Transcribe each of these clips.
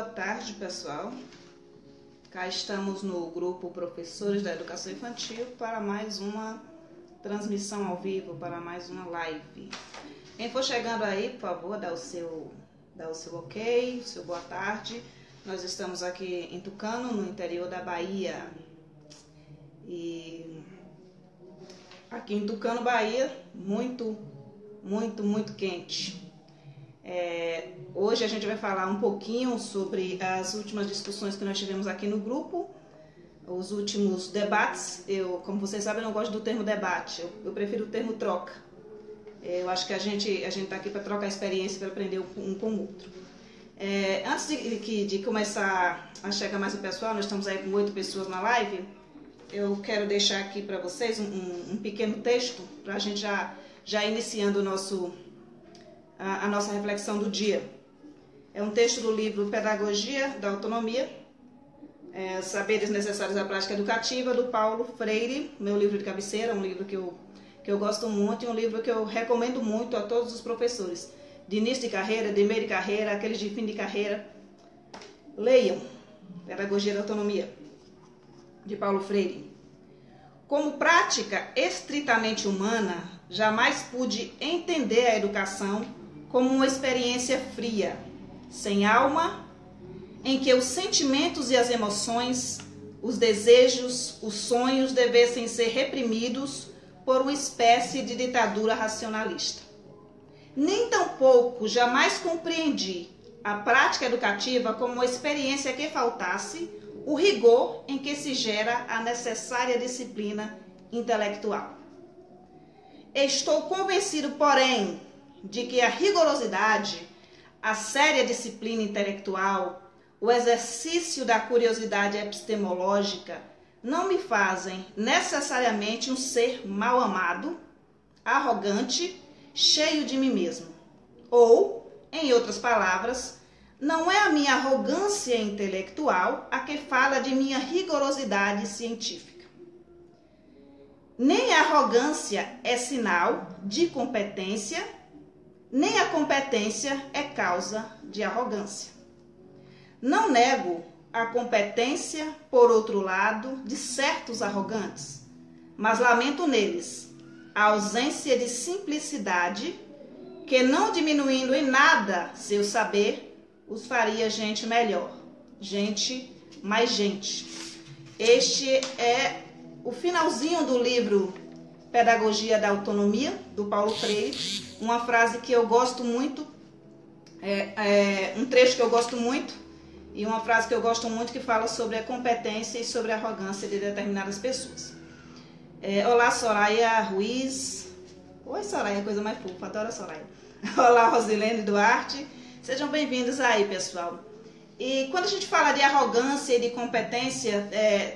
Boa tarde, pessoal. Cá estamos no grupo Professores da Educação Infantil para mais uma transmissão ao vivo, para mais uma live. Quem for chegando aí, por favor, dá o seu ok, o seu boa tarde. Nós estamos aqui em Tucano, no interior da Bahia. E aqui em Tucano, Bahia, muito quente. Hoje a gente vai falar um pouquinho sobre as últimas discussões que nós tivemos aqui no grupo, os últimos debates. Como vocês sabem, eu não gosto do termo debate, eu prefiro o termo troca. Eu acho que a gente está aqui para trocar experiência, para aprender um com o outro. Antes de começar a chegar mais o pessoal, nós estamos aí com 8 pessoas na live, eu quero deixar aqui para vocês um pequeno texto, para a gente já iniciando a nossa reflexão do dia. É um texto do livro Pedagogia da Autonomia, Saberes Necessários à Prática Educativa, do Paulo Freire, meu livro de cabeceira, um livro que eu gosto muito e um livro que eu recomendo muito a todos os professores, de início de carreira, de meio de carreira, aqueles de fim de carreira. Leiam Pedagogia da Autonomia, de Paulo Freire. Como prática estritamente humana, jamais pude entender a educação como uma experiência fria, sem alma, em que os sentimentos e as emoções, os desejos, os sonhos devessem ser reprimidos por uma espécie de ditadura racionalista. Nem tampouco jamais compreendi a prática educativa como uma experiência que faltasse o rigor em que se gera a necessária disciplina intelectual. Estou convencido, porém, de que a rigorosidade, a séria disciplina intelectual, o exercício da curiosidade epistemológica não me fazem necessariamente um ser mal amado, arrogante, cheio de mim mesmo. Ou, em outras palavras, não é a minha arrogância intelectual a que fala de minha rigorosidade científica. Nem a arrogância é sinal de competência, nem a competência é causa de arrogância. Não nego a competência, por outro lado, de certos arrogantes, mas lamento neles a ausência de simplicidade que, não diminuindo em nada seu saber, os faria gente melhor, gente mais gente. Este é o finalzinho do livro Pedagogia da Autonomia, do Paulo Freire, uma frase que eu gosto muito, um trecho que eu gosto muito, e uma frase que eu gosto muito que fala sobre a competência e sobre a arrogância de determinadas pessoas. Olá, Soraya Ruiz. Oi, Soraya, coisa mais fofa, adoro a Soraya. Olá, Rosilene Duarte. Sejam bem-vindos aí, pessoal. E quando a gente fala de arrogância e de competência,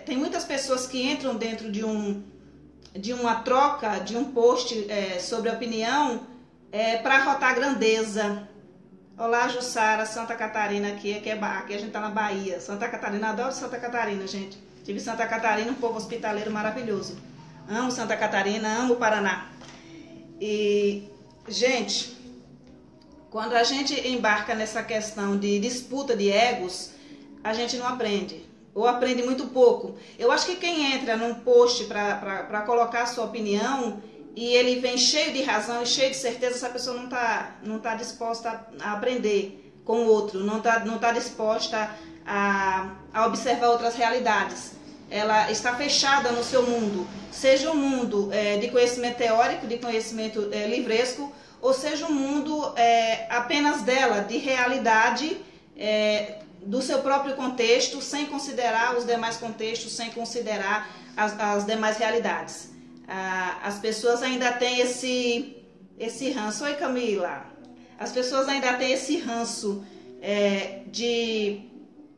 tem muitas pessoas que entram dentro de uma troca, de um post sobre opinião, para arrotar grandeza. Olá, Jussara, Santa Catarina, aqui a gente tá na Bahia. Santa Catarina, adoro Santa Catarina, gente. Tive Santa Catarina, um povo hospitaleiro maravilhoso. Amo Santa Catarina, amo o Paraná. E, gente, quando a gente embarca nessa questão de disputa de egos, a gente não aprende, ou aprende muito pouco. Eu acho que quem entra num post para colocar a sua opinião e ele vem cheio de razão e cheio de certeza, essa pessoa não tá disposta a aprender com o outro, não tá disposta a observar outras realidades. Ela está fechada no seu mundo, seja um mundo de conhecimento teórico, de conhecimento livresco, ou seja um mundo apenas dela, de realidade, do seu próprio contexto, sem considerar os demais contextos, sem considerar as demais realidades. As pessoas ainda têm esse ranço. Oi, Camila. As pessoas ainda têm esse ranço de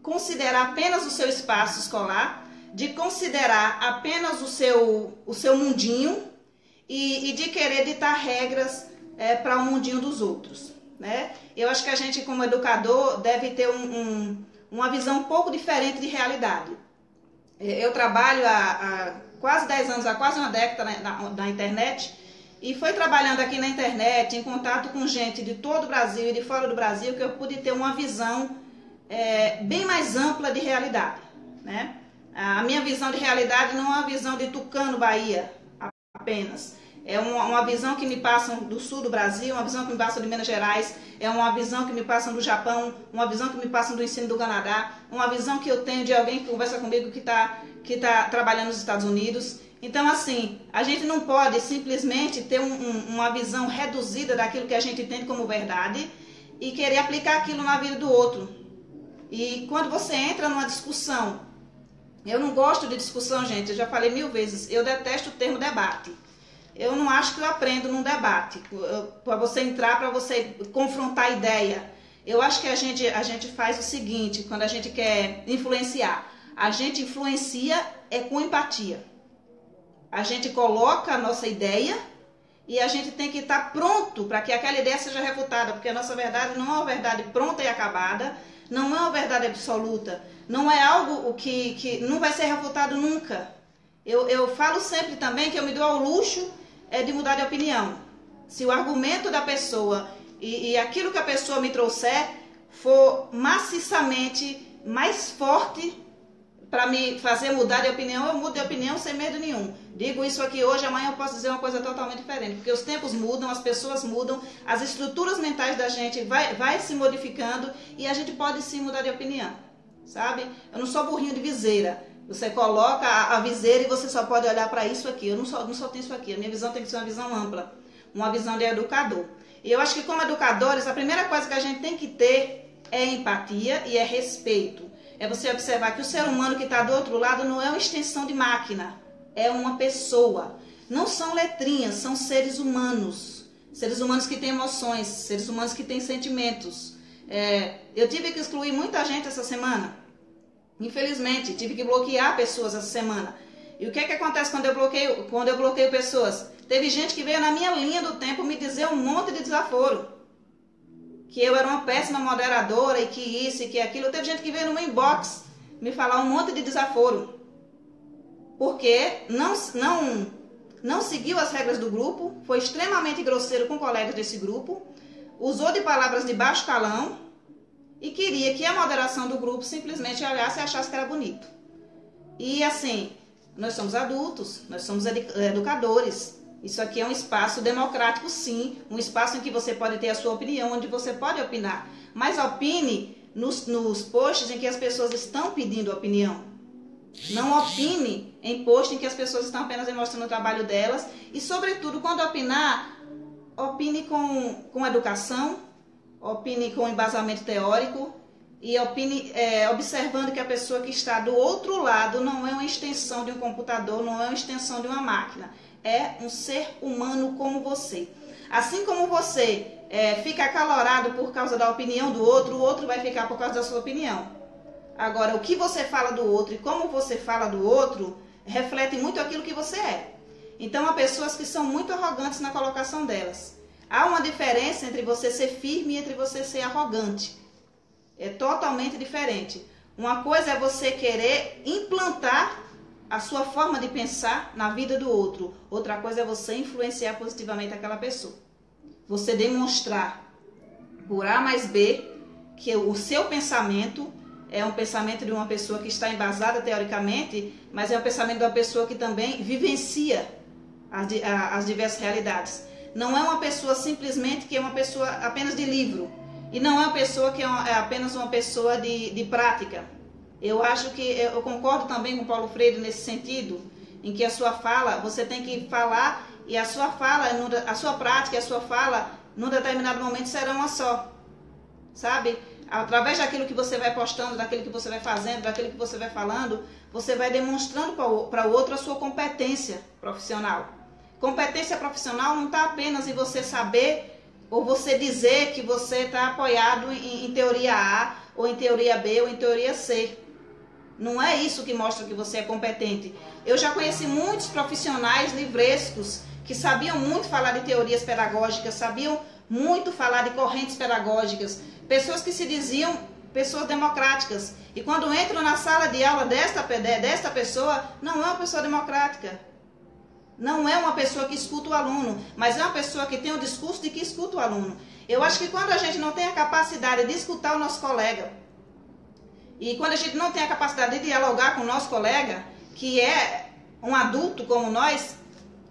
considerar apenas o seu espaço escolar, de considerar apenas o seu mundinho e de querer ditar regras para o mundinho dos outros, né? Eu acho que a gente, como educador, deve ter uma visão um pouco diferente de realidade. Eu trabalho há quase 10 anos, há quase uma década na internet, e foi trabalhando aqui na internet, em contato com gente de todo o Brasil e de fora do Brasil, que eu pude ter uma visão bem mais ampla de realidade, né? A minha visão de realidade não é uma visão de Tucano, Bahia, apenas. É uma visão que me passam do sul do Brasil, uma visão que me passam de Minas Gerais, é uma visão que me passam do Japão, uma visão que me passam do ensino do Canadá, uma visão que eu tenho de alguém que conversa comigo que tá trabalhando nos Estados Unidos. Então, assim, a gente não pode simplesmente ter uma visão reduzida daquilo que a gente entende como verdade e querer aplicar aquilo na vida do outro. E quando você entra numa discussão, eu não gosto de discussão, gente, eu já falei 1000 vezes, eu detesto o termo debate. Eu não acho que eu aprendo num debate, para você entrar, para você confrontar a ideia. Eu acho que a gente faz o seguinte, quando a gente quer influenciar, a gente influencia com empatia. A gente coloca a nossa ideia e a gente tem que estar pronto para que aquela ideia seja refutada, porque a nossa verdade não é uma verdade pronta e acabada, não é uma verdade absoluta, não é algo que não vai ser refutado nunca. Eu falo sempre também que eu me dou ao luxo de mudar de opinião. Se o argumento da pessoa e aquilo que a pessoa me trouxer for maciçamente mais forte para me fazer mudar de opinião, eu mudo de opinião sem medo nenhum. Digo isso aqui hoje, amanhã eu posso dizer uma coisa totalmente diferente, porque os tempos mudam, as pessoas mudam, as estruturas mentais da gente vai se modificando e a gente pode sim mudar de opinião, sabe? Eu não sou burrinho de viseira. Você coloca a viseira e você só pode olhar para isso aqui. Eu não só tenho isso aqui. A minha visão tem que ser uma visão ampla, uma visão de educador. E eu acho que como educadores, a primeira coisa que a gente tem que ter é empatia e é respeito. É você observar que o ser humano que está do outro lado não é uma extensão de máquina, é uma pessoa. Não são letrinhas, são seres humanos. Seres humanos que têm emoções, seres humanos que têm sentimentos. Eu tive que excluir muita gente essa semana. Infelizmente, tive que bloquear pessoas essa semana. E o que acontece quando eu bloqueio pessoas? Teve gente que veio na minha linha do tempo me dizer um monte de desaforo. Que eu era uma péssima moderadora e que isso e que aquilo. Teve gente que veio no meu inbox me falar um monte de desaforo. Porque não seguiu as regras do grupo, foi extremamente grosseiro com colegas desse grupo, usou de palavras de baixo calão e queria que a moderação do grupo simplesmente olhasse e achasse que era bonito. E assim, nós somos adultos, nós somos educadores. Isso aqui é um espaço democrático, sim, um espaço em que você pode ter a sua opinião, onde você pode opinar. Mas opine nos posts em que as pessoas estão pedindo opinião. Não opine em posts em que as pessoas estão apenas demonstrando o trabalho delas. E, sobretudo, quando opinar, opine com educação, opine com embasamento teórico e opine observando que a pessoa que está do outro lado não é uma extensão de um computador, não é uma extensão de uma máquina. É um ser humano como você. Assim como você fica acalorado por causa da opinião do outro, o outro vai ficar por causa da sua opinião. Agora, o que você fala do outro e como você fala do outro reflete muito aquilo que você é. Então, há pessoas que são muito arrogantes na colocação delas. Há uma diferença entre você ser firme e entre você ser arrogante. É totalmente diferente. Uma coisa é você querer implantar a sua forma de pensar na vida do outro. Outra coisa é você influenciar positivamente aquela pessoa. Você demonstrar por A mais B que o seu pensamento é um pensamento de uma pessoa que está embasada teoricamente, mas é um pensamento de uma pessoa que também vivencia as diversas realidades. Não é uma pessoa simplesmente que é uma pessoa apenas de livro. E não é uma pessoa que é apenas uma pessoa de prática. Eu acho que eu concordo também com Paulo Freire nesse sentido, em que a sua fala, você tem que falar e a sua fala, a sua prática e a sua fala, num determinado momento serão uma só. Sabe? Através daquilo que você vai postando, daquilo que você vai fazendo, daquilo que você vai falando, você vai demonstrando para o outro a sua competência profissional. Competência profissional não está apenas em você saber ou você dizer que você está apoiado em teoria A, ou em teoria B, ou em teoria C. Não é isso que mostra que você é competente. Eu já conheci muitos profissionais livrescos que sabiam muito falar de teorias pedagógicas, sabiam muito falar de correntes pedagógicas, pessoas que se diziam pessoas democráticas. E quando entram na sala de aula desta pessoa, não é uma pessoa democrática. Não é uma pessoa que escuta o aluno, mas é uma pessoa que tem o discurso de que escuta o aluno. Eu acho que quando a gente não tem a capacidade de escutar o nosso colega, E quando a gente não tem a capacidade de dialogar com o nosso colega, que é um adulto como nós,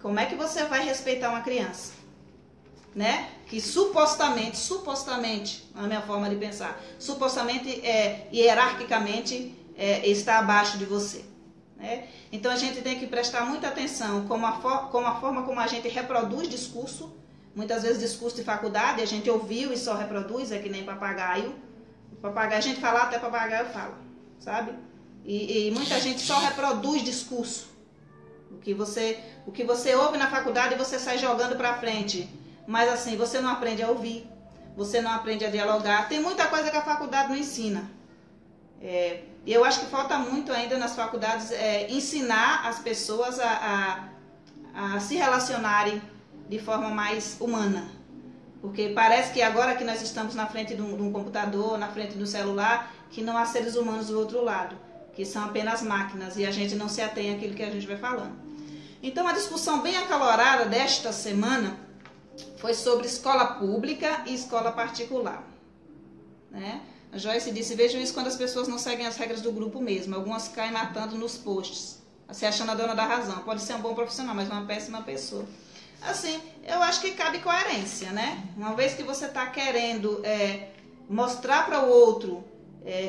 como é que você vai respeitar uma criança? Né? Que supostamente, na minha forma de pensar, supostamente, hierarquicamente, está abaixo de você. Né? Então a gente tem que prestar muita atenção como a forma como a gente reproduz discurso. Muitas vezes discurso de faculdade, a gente ouviu e só reproduz, é que nem papagaio. Papagaio, a gente fala, até papagaio fala, sabe? E muita gente só reproduz discurso. O que você ouve na faculdade, você sai jogando para frente. Mas assim, você não aprende a ouvir, você não aprende a dialogar. Tem muita coisa que a faculdade não ensina. E eu acho que falta muito ainda nas faculdades ensinar as pessoas a se relacionarem de forma mais humana. Porque parece que agora que nós estamos na frente de um computador, na frente do celular, que não há seres humanos do outro lado, que são apenas máquinas, e a gente não se atém àquilo que a gente vai falando. Então a discussão bem acalorada desta semana foi sobre escola pública e escola particular. Né? A Joyce disse, vejam isso quando as pessoas não seguem as regras do grupo mesmo. Algumas caem matando nos posts, se achando a dona da razão. Pode ser um bom profissional, mas uma péssima pessoa. Assim, eu acho que cabe coerência, né? Uma vez que você está querendo mostrar para o outro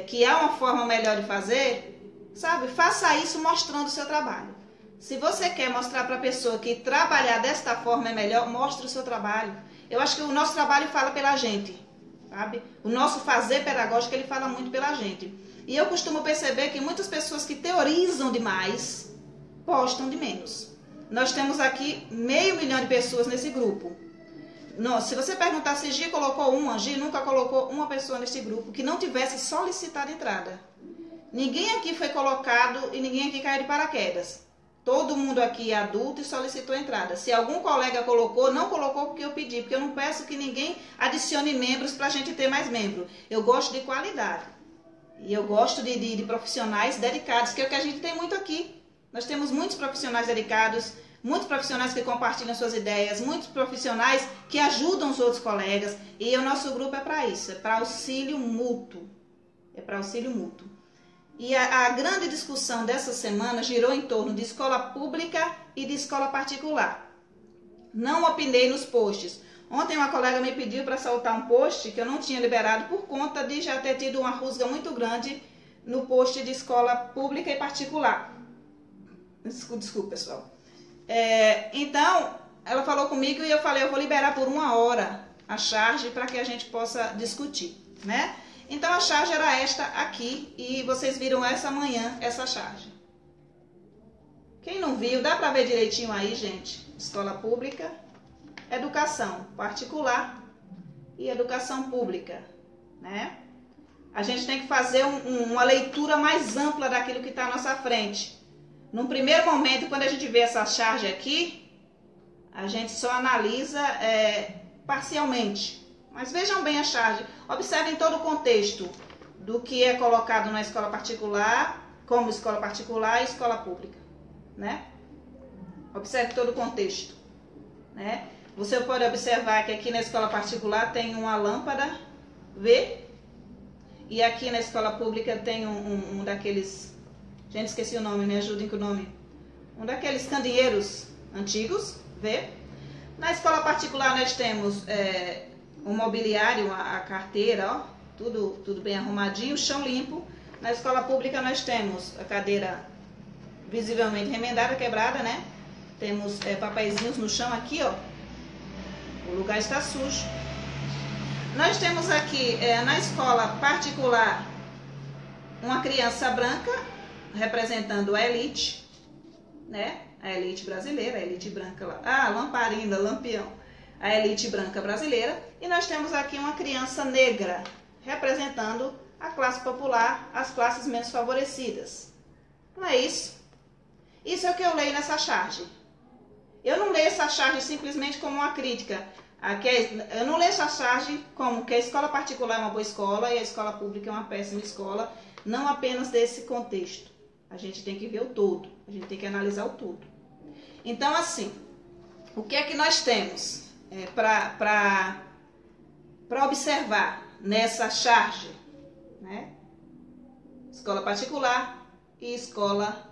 que há uma forma melhor de fazer, sabe? Faça isso mostrando o seu trabalho. Se você quer mostrar para a pessoa que trabalhar desta forma é melhor, mostre o seu trabalho. Eu acho que o nosso trabalho fala pela gente, sabe? O nosso fazer pedagógico, ele fala muito pela gente. E eu costumo perceber que muitas pessoas que teorizam demais, postam de menos. Nós temos aqui 500 mil de pessoas nesse grupo. Se você perguntar se Gi colocou uma, Gi nunca colocou uma pessoa nesse grupo que não tivesse solicitado entrada. Ninguém aqui foi colocado e ninguém aqui caiu de paraquedas. Todo mundo aqui é adulto e solicitou entrada. Se algum colega colocou, não colocou porque eu pedi, porque eu não peço que ninguém adicione membros para a gente ter mais membros. Eu gosto de qualidade. E eu gosto de profissionais dedicados, que é o que a gente tem muito aqui. Nós temos muitos profissionais dedicados, muitos profissionais que compartilham suas ideias, muitos profissionais que ajudam os outros colegas. E o nosso grupo é para isso, é para auxílio mútuo. É para auxílio mútuo. E a grande discussão dessa semana girou em torno de escola pública e de escola particular. Não opinei nos posts. Ontem uma colega me pediu para soltar um post que eu não tinha liberado por conta de já ter tido uma rusga muito grande no post de escola pública e particular. Desculpa, pessoal. Então, ela falou comigo e eu falei, eu vou liberar por 1 hora a charge para que a gente possa discutir, né? Então a charge era esta aqui e vocês viram essa manhã, essa charge. Quem não viu, dá para ver direitinho aí, gente. Escola pública, educação particular e educação pública, né? A gente tem que fazer uma leitura mais ampla daquilo que está à nossa frente. Num primeiro momento, quando a gente vê essa charge aqui, a gente só analisa parcialmente. Mas vejam bem a charge, observem todo o contexto do que é colocado na escola particular, como escola particular e escola pública, né? Observe todo o contexto, né? Você pode observar que aqui na escola particular tem uma lâmpada V e aqui na escola pública tem um daqueles, gente, esqueci o nome, me ajudem com o nome, um daqueles candeeiros antigos, V. Na escola particular nós temos o mobiliário, a carteira, ó, tudo bem arrumadinho, o chão limpo. Na escola pública nós temos a cadeira visivelmente remendada, quebrada, né? Temos papeizinhos no chão aqui, ó. O lugar está sujo. Nós temos aqui, na escola particular, uma criança branca, representando a elite, né? A elite brasileira, a elite branca lá. Ah, lamparina, lampião. A elite branca brasileira, e nós temos aqui uma criança negra, representando a classe popular, as classes menos favorecidas. Não é isso? Isso é o que eu leio nessa charge. Eu não leio essa charge simplesmente como uma crítica. Eu não leio essa charge como que a escola particular é uma boa escola e a escola pública é uma péssima escola, não apenas desse contexto. A gente tem que ver o todo, a gente tem que analisar o todo. Então, assim, o que é que nós temos para observar nessa charge, né? escola particular e escola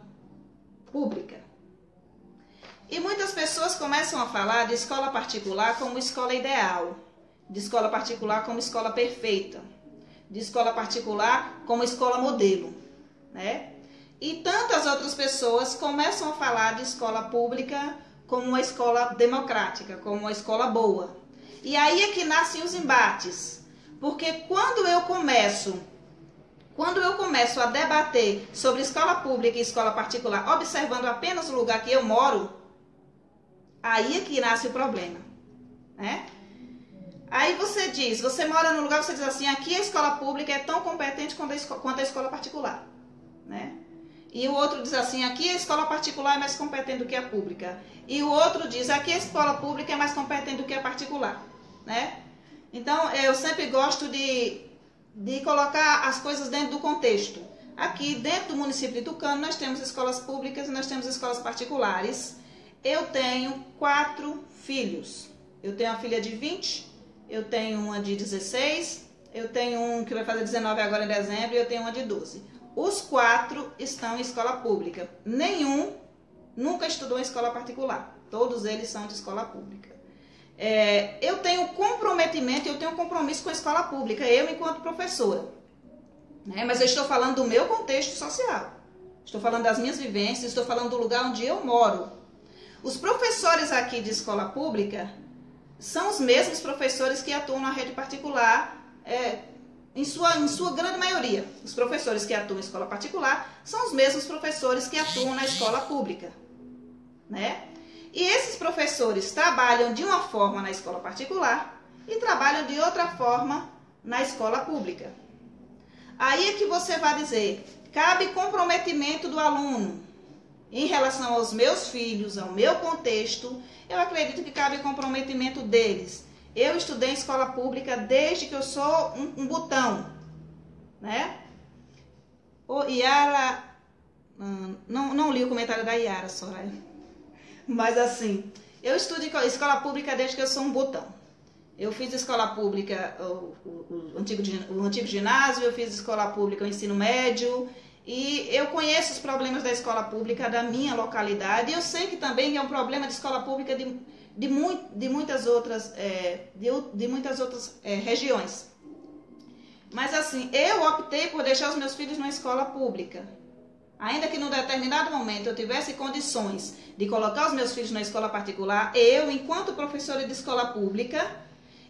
pública. E muitas pessoas começam a falar de escola particular como escola ideal, de escola particular como escola perfeita, de escola particular como escola modelo, né? E tantas outras pessoas começam a falar de escola pública como uma escola democrática, como uma escola boa. E aí é que nascem os embates, porque quando eu começo a debater sobre escola pública e escola particular, observando apenas o lugar que eu moro, aí é que nasce o problema, né? Aí você mora num lugar, você diz assim, aqui a escola pública é tão competente quanto a escola particular, né? E o outro diz assim, aqui a escola particular é mais competente do que a pública. E o outro diz, aqui a escola pública é mais competente do que a particular, né? Então, eu sempre gosto de colocar as coisas dentro do contexto. Aqui, dentro do município de Tucano, nós temos escolas públicas e nós temos escolas particulares. Eu tenho 4 filhos. Eu tenho uma filha de 20, eu tenho uma de 16, eu tenho um que vai fazer 19 agora em dezembro e eu tenho uma de 12. Os 4 estão em escola pública. Nenhum nunca estudou em escola particular. Todos eles são de escola pública. Eu tenho comprometimento, eu tenho compromisso com a escola pública, eu enquanto professora. Né? Mas eu estou falando do meu contexto social. Estou falando das minhas vivências, estou falando do lugar onde eu moro. Os professores aqui de escola pública são os mesmos professores que atuam na rede particular, em sua grande maioria. Os professores que atuam em escola particular são os mesmos professores que atuam na escola pública, né? E esses professores trabalham de uma forma na escola particular e trabalham de outra forma na escola pública. Aí é que você vai dizer, cabe comprometimento do aluno em relação aos meus filhos, ao meu contexto. Eu acredito que cabe comprometimento deles. Eu estudei em escola pública desde que eu sou um botão, né? O Yara, não li o comentário da Yara, Soraya. Mas assim, eu estudo em escola pública desde que eu sou um botão. Eu fiz escola pública, o antigo ginásio, eu fiz escola pública, o ensino médio, e eu conheço os problemas da escola pública da minha localidade. E eu sei que também é um problema de escola pública de muitas outras regiões. Mas assim, eu optei por deixar os meus filhos na escola pública. Ainda que num determinado momento eu tivesse condições de colocar os meus filhos na escola particular, eu, enquanto professora de escola pública,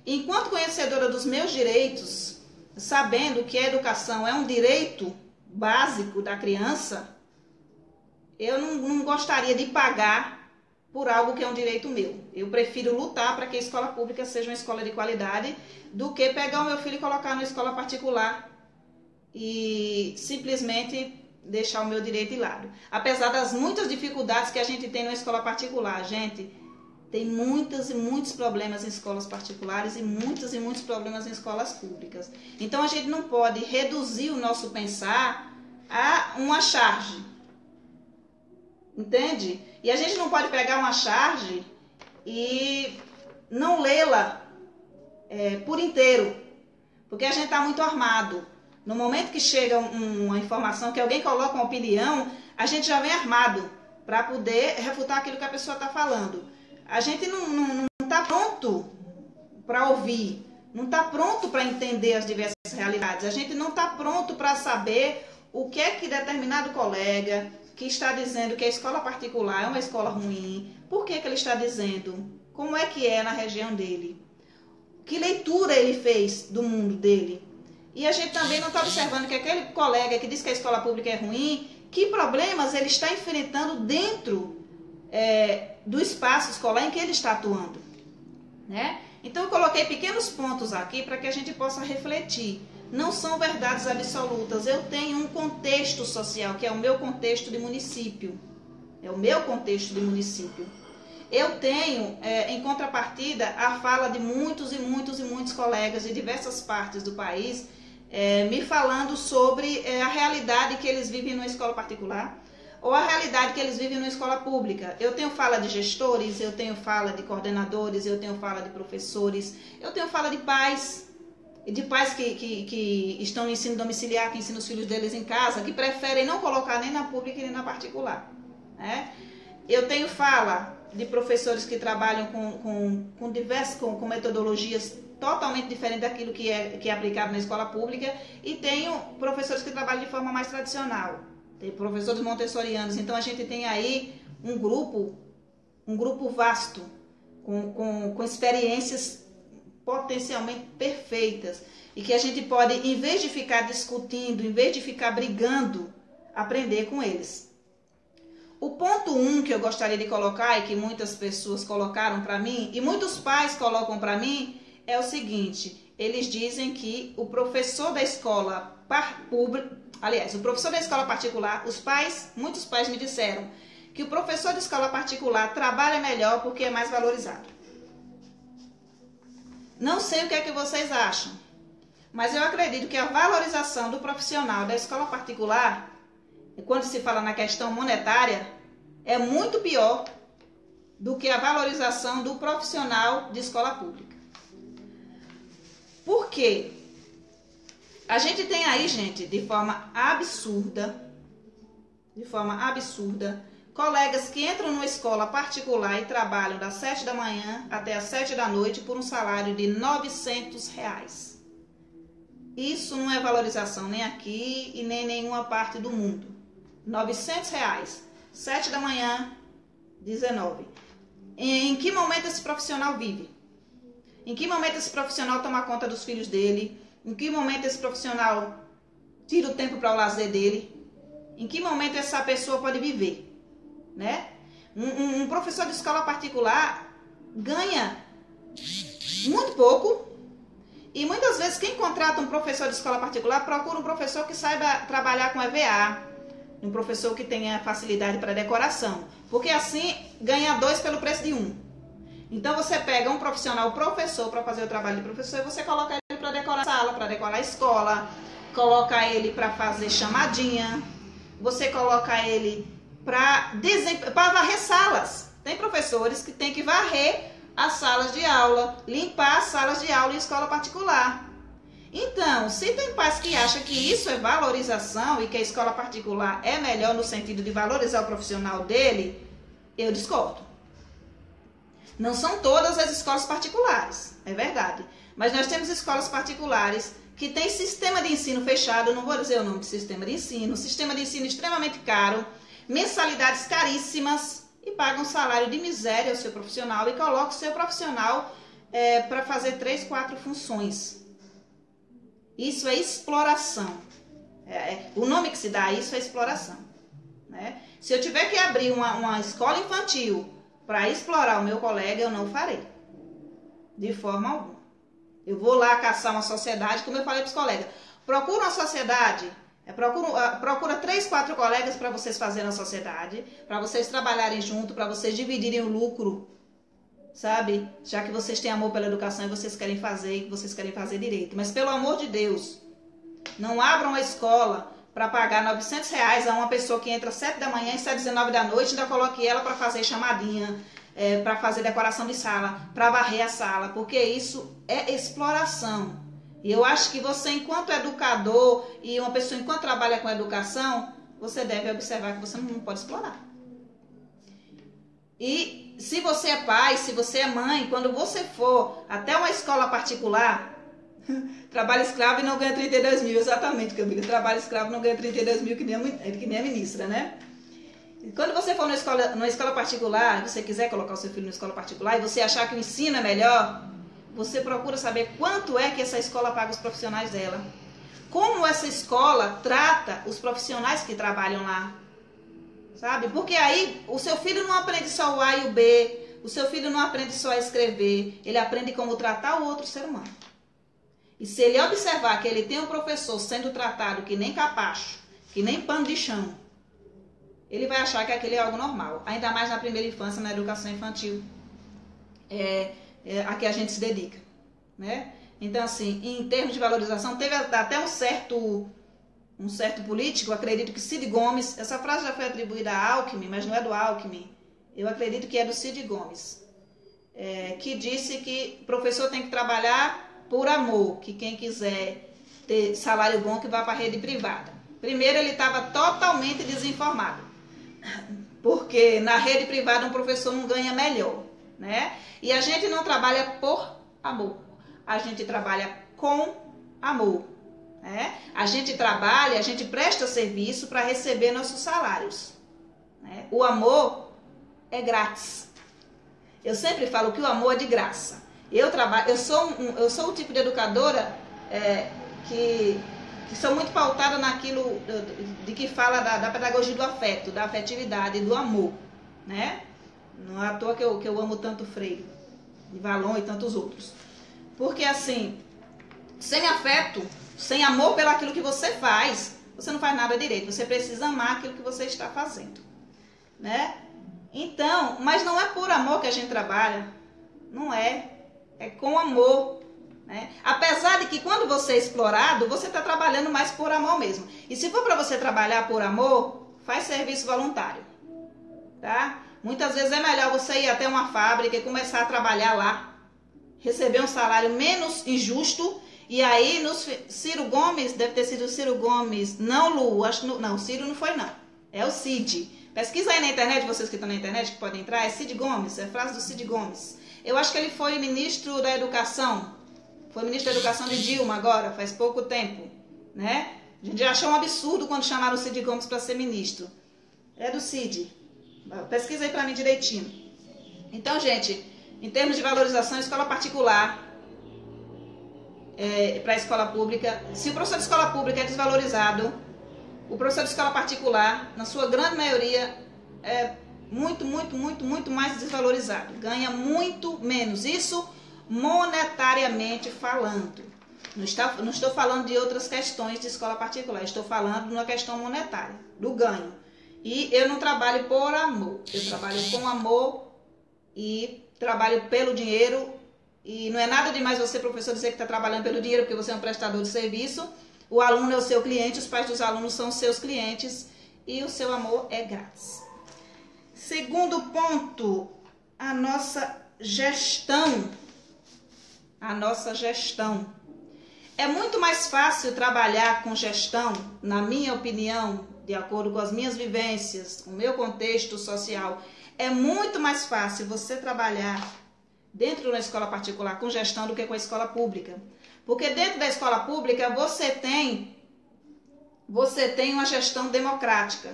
enquanto conhecedora dos meus direitos, sabendo que a educação é um direito básico da criança, eu não gostaria de pagar por algo que é um direito meu. Eu prefiro lutar para que a escola pública seja uma escola de qualidade do que pegar o meu filho e colocar na escola particular e simplesmente deixar o meu direito de lado. Apesar das muitas dificuldades que a gente tem na escola particular, gente, tem muitos e muitos problemas em escolas particulares e muitos problemas em escolas públicas. Então a gente não pode reduzir o nosso pensar a uma charge. Entende? E a gente não pode pegar uma charge e não lê-la por inteiro, porque a gente está muito armado. No momento que chega uma informação, que alguém coloca uma opinião, a gente já vem armado para poder refutar aquilo que a pessoa está falando. A gente não está pronto para ouvir, não está pronto para entender as diversas realidades. A gente não está pronto para saber o que é que determinado colega que está dizendo que a escola particular é uma escola ruim, por que ele está dizendo, como é que é na região dele, que leitura ele fez do mundo dele. E a gente também não está observando que aquele colega que diz que a escola pública é ruim, que problemas ele está enfrentando dentro do espaço escolar em que ele está atuando, né? Então eu coloquei pequenos pontos aqui para que a gente possa refletir. Não são verdades absolutas. Eu tenho um contexto social, que é o meu contexto de município. É o meu contexto de município. Eu tenho, em contrapartida, a fala de muitos colegas de diversas partes do país, me falando sobre a realidade que eles vivem numa escola particular ou a realidade que eles vivem numa escola pública. Eu tenho fala de gestores, eu tenho fala de coordenadores, eu tenho fala de professores, eu tenho fala de pais de pais que estão no ensino domiciliar, que ensinam os filhos deles em casa, que preferem não colocar nem na pública nem na particular, né? Eu tenho fala de professores que trabalham com metodologias totalmente diferentes daquilo que é aplicado na escola pública, e tenho professores que trabalham de forma mais tradicional, tem professores montessorianos. Então a gente tem aí um grupo vasto, com experiências potencialmente perfeitas, e que a gente pode, em vez de ficar discutindo, em vez de ficar brigando, aprender com eles. O ponto 1 que eu gostaria de colocar, e que muitas pessoas colocaram para mim, e muitos pais colocam para mim, é o seguinte: eles dizem que o professor da escola pública, aliás, o professor da escola particular, muitos pais me disseram que o professor de escola particular trabalha melhor porque é mais valorizado. Não sei o que é que vocês acham, mas eu acredito que a valorização do profissional da escola particular, quando se fala na questão monetária, é muito pior do que a valorização do profissional de escola pública. Por quê? A gente tem aí, gente, de forma absurda, colegas que entram numa escola particular e trabalham das 7 da manhã até as 7 da noite por um salário de R$900. Isso não é valorização nem aqui e nem em nenhuma parte do mundo. R$900, 7 da manhã, 19. Em que momento esse profissional vive? Em que momento esse profissional toma conta dos filhos dele? Em que momento esse profissional tira o tempo para o lazer dele? Em que momento essa pessoa pode viver? Né? Um professor de escola particular ganha muito pouco, e muitas vezes quem contrata um professor de escola particular procura um professor que saiba trabalhar com EVA, um professor que tenha facilidade para decoração, porque assim ganha 2 pelo preço de 1. Então você pega um profissional professor para fazer o trabalho de professor, e você coloca ele para decorar a sala, para decorar a escola, coloca ele para fazer chamadinha, você coloca ele para varrer salas. Tem professores que têm que varrer as salas de aula, limpar as salas de aula em escola particular. Então, se tem pais que acham que isso é valorização e que a escola particular é melhor no sentido de valorizar o profissional dele, eu discordo. Não são todas as escolas particulares, é verdade. Mas nós temos escolas particulares que têm sistema de ensino fechado, não vou dizer o nome de sistema de ensino extremamente caro, mensalidades caríssimas, e paga um salário de miséria ao seu profissional, e coloca o seu profissional para fazer 3, 4 funções. Isso é exploração. O nome que se dá a isso é exploração, né? Se eu tiver que abrir uma escola infantil para explorar o meu colega, eu não farei, de forma alguma. Eu vou lá caçar uma sociedade, como eu falei para os colegas, procura uma sociedade. Procura 3, 4 colegas para vocês fazerem a sociedade, para vocês trabalharem junto, para vocês dividirem o lucro, sabe? Já que vocês têm amor pela educação e vocês querem fazer direito. Mas pelo amor de Deus, não abram uma escola para pagar R$900 a uma pessoa que entra às 7 da manhã e sai às 19 da noite, ainda coloque ela para fazer chamadinha, para fazer decoração de sala, para varrer a sala, porque isso é exploração. E eu acho que você, enquanto educador e uma pessoa enquanto trabalha com educação, você deve observar que você não pode explorar. E se você é pai, se você é mãe, quando você for até uma escola particular, trabalho escravo e não ganha 32 mil, exatamente, Camila. Trabalho escravo não ganha 32 mil que nem a ministra, né? E quando você for numa escola particular, você quiser colocar o seu filho numa escola particular e você achar que o ensino é melhor, você procura saber quanto é que essa escola paga os profissionais dela. Como essa escola trata os profissionais que trabalham lá. Sabe? Porque aí o seu filho não aprende só o A e o B, o seu filho não aprende só a escrever, ele aprende como tratar o outro ser humano. E se ele observar que ele tem um professor sendo tratado que nem capacho, que nem pano de chão, ele vai achar que aquilo é algo normal. Ainda mais na primeira infância, na educação infantil. A que a gente se dedica, né? Então, assim, em termos de valorização, teve até um certo político, acredito que Cid Gomes, essa frase já foi atribuída a Alckmin, mas não é do Alckmin, eu acredito que é do Cid Gomes, que disse que o professor tem que trabalhar por amor, que quem quiser ter salário bom que vá para a rede privada. Primeiro, ele estava totalmente desinformado, porque na rede privada um professor não ganha melhor, né? E a gente não trabalha por amor, a gente trabalha com amor, né? A gente trabalha, a gente presta serviço para receber nossos salários, né? O amor é grátis. Eu sempre falo que o amor é de graça. Eu sou o tipo de educadora que sou muito pautada naquilo de que fala da pedagogia do afeto, da afetividade, do amor, né? Não é à toa que eu amo tanto Freire, de Valon e tantos outros. Porque assim, sem afeto, sem amor pelaquilo que você faz, você não faz nada direito. Você precisa amar aquilo que você está fazendo, né? Então, mas não é por amor que a gente trabalha, não é. É com amor, né? Apesar de que quando você é explorado, você está trabalhando mais por amor mesmo. E se for para você trabalhar por amor, faz serviço voluntário, tá? Muitas vezes é melhor você ir até uma fábrica e começar a trabalhar lá, receber um salário menos injusto. E aí, Ciro Gomes, deve ter sido Ciro Gomes, não Lu, acho que não, Ciro não foi não, é o Cid. Pesquisa aí na internet, vocês que estão na internet, que podem entrar, é Cid Gomes, é a frase do Cid Gomes. Eu acho que ele foi ministro da Educação, foi ministro da Educação de Dilma agora, faz pouco tempo, né? A gente já achou um absurdo quando chamaram o Cid Gomes para ser ministro. É do Cid. Pesquisa aí para mim direitinho. Então, gente, em termos de valorização, escola particular para a escola pública, se o professor de escola pública é desvalorizado, o professor de escola particular, na sua grande maioria, é muito mais desvalorizado. Ganha muito menos. Isso monetariamente falando. Não estou falando de outras questões de escola particular. Estou falando de uma questão monetária, do ganho. E eu não trabalho por amor. Eu trabalho com amor e trabalho pelo dinheiro. E não é nada demais você, professor, dizer que está trabalhando pelo dinheiro, porque você é um prestador de serviço. O aluno é o seu cliente, os pais dos alunos são os seus clientes e o seu amor é grátis. Segundo ponto, a nossa gestão. A nossa gestão. É muito mais fácil trabalhar com gestão, na minha opinião, de acordo com as minhas vivências, o meu contexto social. É muito mais fácil você trabalhar dentro da escola particular com gestão do que com a escola pública. Porque dentro da escola pública você tem uma gestão democrática,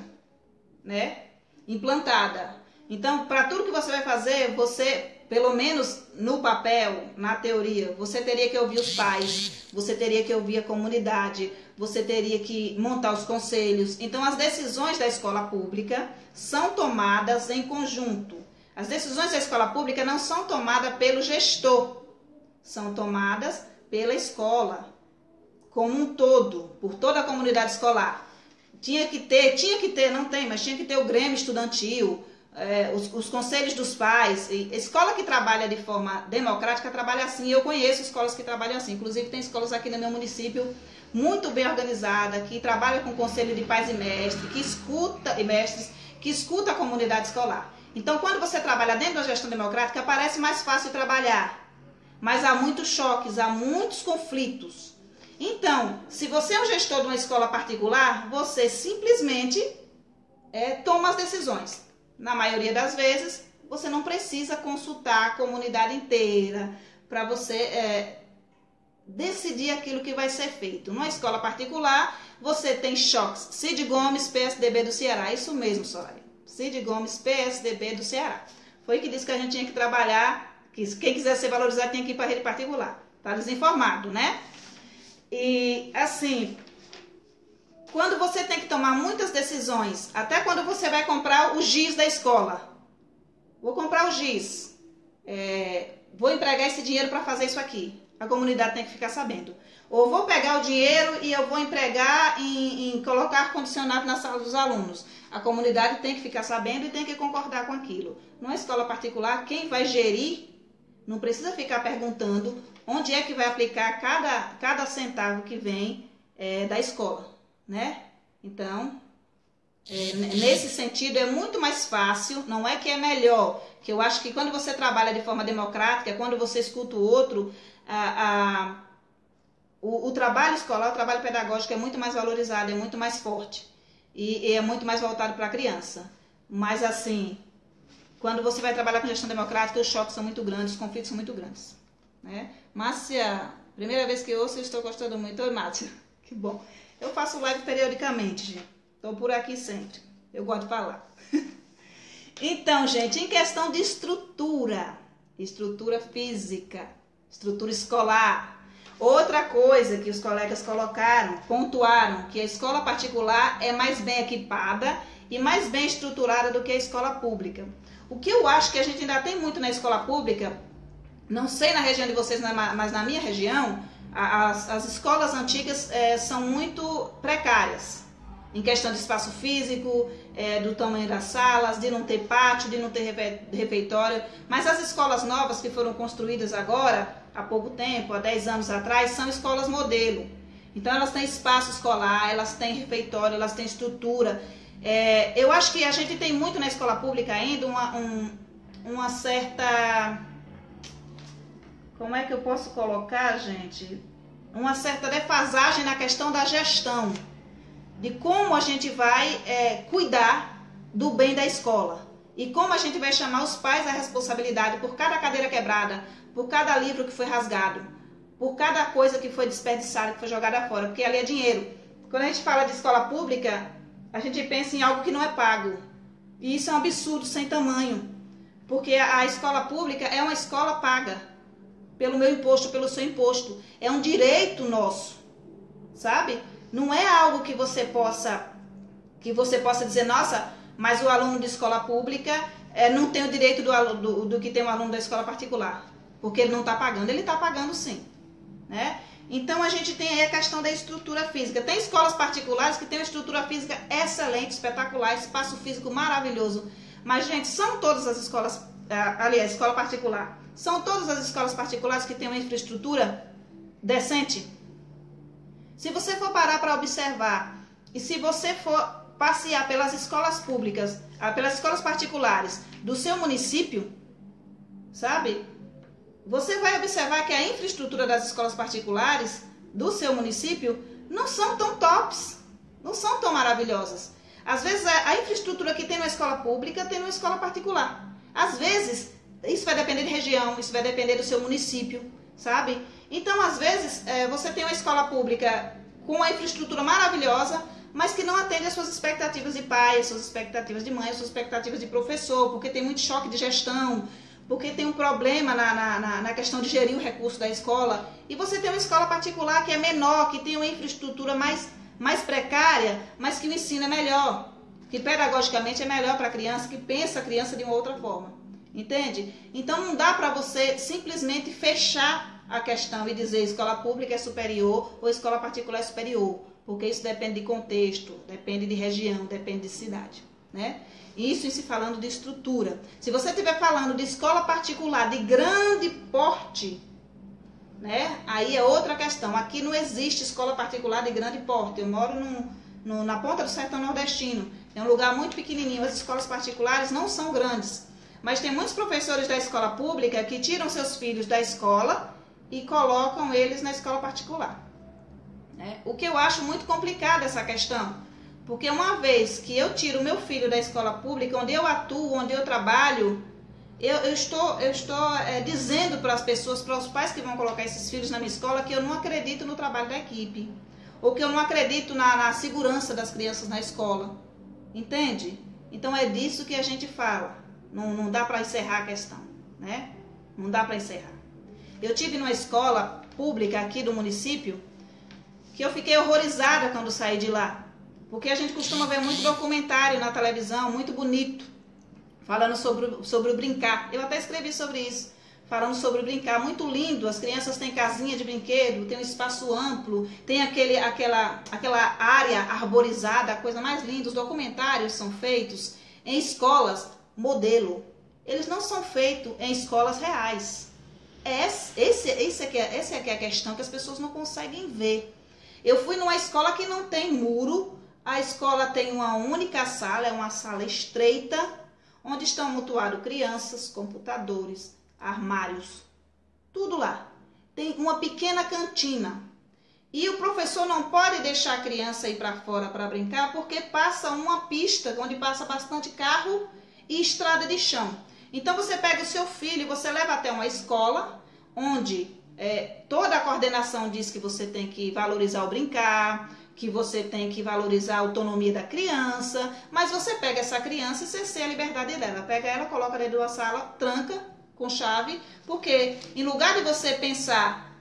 né? Implantada. Então, para tudo que você vai fazer, você, pelo menos no papel, na teoria, você teria que ouvir os pais, você teria que ouvir a comunidade, você teria que montar os conselhos. Então, as decisões da escola pública são tomadas em conjunto. As decisões da escola pública não são tomadas pelo gestor, são tomadas pela escola como um todo, por toda a comunidade escolar. Tinha que ter, não tem, mas tinha que ter o Grêmio Estudantil, os conselhos dos pais. E escola que trabalha de forma democrática trabalha assim. Eu conheço escolas que trabalham assim. Inclusive tem escolas aqui no meu município muito bem organizadas, que trabalham com conselho de pais e mestres, que escuta a comunidade escolar. Então, quando você trabalha dentro da gestão democrática, parece mais fácil trabalhar. Mas há muitos choques, há muitos conflitos. Então, se você é um gestor de uma escola particular, você simplesmente toma as decisões. Na maioria das vezes, você não precisa consultar a comunidade inteira para você decidir aquilo que vai ser feito. Numa escola particular, você tem choques. Cid Gomes, PSDB do Ceará. Isso mesmo, Soraya. Cid Gomes, PSDB do Ceará. Foi que disse que a gente tinha que trabalhar, que quem quiser ser valorizado tinha que ir para a rede particular. Está desinformado, né? E, assim, quando você tem que tomar muitas decisões, até quando você vai comprar o giz da escola. Vou comprar o giz. Vou empregar esse dinheiro para fazer isso aqui. A comunidade tem que ficar sabendo. Ou vou pegar o dinheiro e eu vou empregar em colocar ar-condicionado na sala dos alunos. A comunidade tem que ficar sabendo e tem que concordar com aquilo. Numa escola particular, quem vai gerir não precisa ficar perguntando onde é que vai aplicar cada centavo que vem da escola, né? Então, Nesse sentido, é muito mais fácil, não é que é melhor, que eu acho que quando você trabalha de forma democrática, quando você escuta o outro, o trabalho escolar, o trabalho pedagógico é muito mais valorizado, é muito mais forte e é muito mais voltado para a criança. Mas assim, quando você vai trabalhar com gestão democrática, os choques são muito grandes, os conflitos são muito grandes, né? Márcia, primeira vez que eu ouço, eu estou gostando muito. Oi, Márcia, que bom. Eu faço live periodicamente, gente. Estou por aqui sempre. Eu gosto de falar. Então, gente, em questão de estrutura física, estrutura escolar, outra coisa que os colegas colocaram, pontuaram, que a escola particular é mais bem equipada e mais bem estruturada do que a escola pública. O que eu acho que a gente ainda tem muito na escola pública, não sei na região de vocês, mas na minha região, as escolas antigas são muito precárias. Em questão de espaço físico, do tamanho das salas, de não ter pátio, de não ter refeitório. Mas as escolas novas que foram construídas agora, há pouco tempo, há 10 anos atrás, são escolas modelo. Então elas têm espaço escolar, elas têm refeitório, elas têm estrutura. Eu acho que a gente tem muito na escola pública ainda uma certa... Como é que eu posso colocar, gente? Uma certa defasagem na questão da gestão, de como a gente vai cuidar do bem da escola e como a gente vai chamar os pais à responsabilidade por cada cadeira quebrada, por cada livro que foi rasgado, por cada coisa que foi desperdiçada, que foi jogada fora, porque ali é dinheiro. Quando a gente fala de escola pública, a gente pensa em algo que não é pago, e isso é um absurdo sem tamanho, porque a escola pública é uma escola paga pelo meu imposto, pelo seu imposto, é um direito nosso, sabe? Não é algo que você possa dizer, nossa, mas o aluno de escola pública não tem o direito do que tem um aluno da escola particular, porque ele não está pagando. Ele está pagando sim, né? Então a gente tem aí a questão da estrutura física. Tem escolas particulares que têm uma estrutura física excelente, espetacular, espaço físico maravilhoso. Mas, gente, são todas as escolas, aliás, escola particular, são todas as escolas particulares que têm uma infraestrutura decente? Se você for parar para observar e se você for passear pelas escolas públicas, pelas escolas particulares do seu município, sabe? Você vai observar que a infraestrutura das escolas particulares do seu município não são tão tops, não são tão maravilhosas. Às vezes a infraestrutura que tem na escola pública tem numa escola particular. Às vezes, isso vai depender de região, isso vai depender do seu município, sabe? Então, às vezes, você tem uma escola pública com uma infraestrutura maravilhosa, mas que não atende às suas expectativas de pai, às suas expectativas de mãe, às suas expectativas de professor, porque tem muito choque de gestão, porque tem um problema na questão de gerir o recurso da escola. E você tem uma escola particular que é menor, que tem uma infraestrutura mais precária, mas que o ensino é melhor, que pedagogicamente é melhor para a criança, que pensa a criança de uma outra forma. Entende? Então não dá para você simplesmente fechar a questão e dizer escola pública é superior ou escola particular é superior, porque isso depende de contexto, depende de região, depende de cidade, né? Isso em se falando de estrutura. Se você estiver falando de escola particular de grande porte, né? Aí é outra questão. Aqui não existe escola particular de grande porte. Eu moro na ponta do sertão nordestino. É um lugar muito pequenininho. As escolas particulares não são grandes. Mas tem muitos professores da escola pública que tiram seus filhos da escola e colocam eles na escola particular. O que eu acho muito complicado essa questão. Porque uma vez que eu tiro o meu filho da escola pública, onde eu atuo, onde eu trabalho, eu estou dizendo para as pessoas, para os pais que vão colocar esses filhos na minha escola, que eu não acredito no trabalho da equipe. Ou que eu não acredito na segurança das crianças na escola. Entende? Então é disso que a gente fala. Não dá para encerrar a questão, né? Não dá para encerrar. Eu tive numa escola pública aqui do município que eu fiquei horrorizada quando saí de lá. Porque a gente costuma ver muito documentário na televisão, muito bonito, falando sobre o brincar. Eu até escrevi sobre isso, falando sobre o brincar. Muito lindo, as crianças têm casinha de brinquedo, tem um espaço amplo, tem aquela área arborizada, a coisa mais linda. Os documentários são feitos em escolas modelo. Eles não são feitos em escolas reais. Essa é a questão que as pessoas não conseguem ver. Eu fui numa escola que não tem muro, A escola tem uma única sala, é uma sala estreita, onde estão amontoadas crianças, computadores, armários, tudo lá. Tem uma pequena cantina. E o professor não pode deixar a criança ir para fora para brincar, porque passa uma pista onde passa bastante carro e estrada de chão. Então você pega o seu filho e você leva até uma escola onde toda a coordenação diz que você tem que valorizar o brincar, que você tem que valorizar a autonomia da criança, mas você pega essa criança e cerceia a liberdade dela. Pega ela, coloca dentro de uma sala, tranca com chave, porque em lugar de você pensar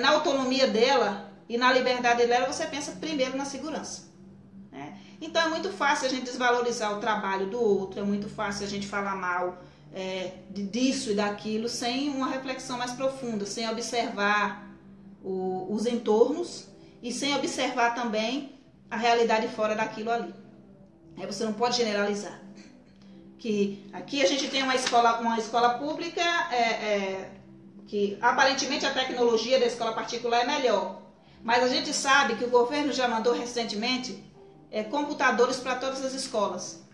na autonomia dela e na liberdade dela, você pensa primeiro na segurança. Né? Então é muito fácil a gente desvalorizar o trabalho do outro, é muito fácil a gente falar mal disso e daquilo, sem uma reflexão mais profunda, sem observar os entornos e sem observar também a realidade fora daquilo ali. Você não pode generalizar. Que aqui a gente tem uma escola pública que aparentemente a tecnologia da escola particular é melhor, mas a gente sabe que o governo já mandou recentemente computadores para todas as escolas,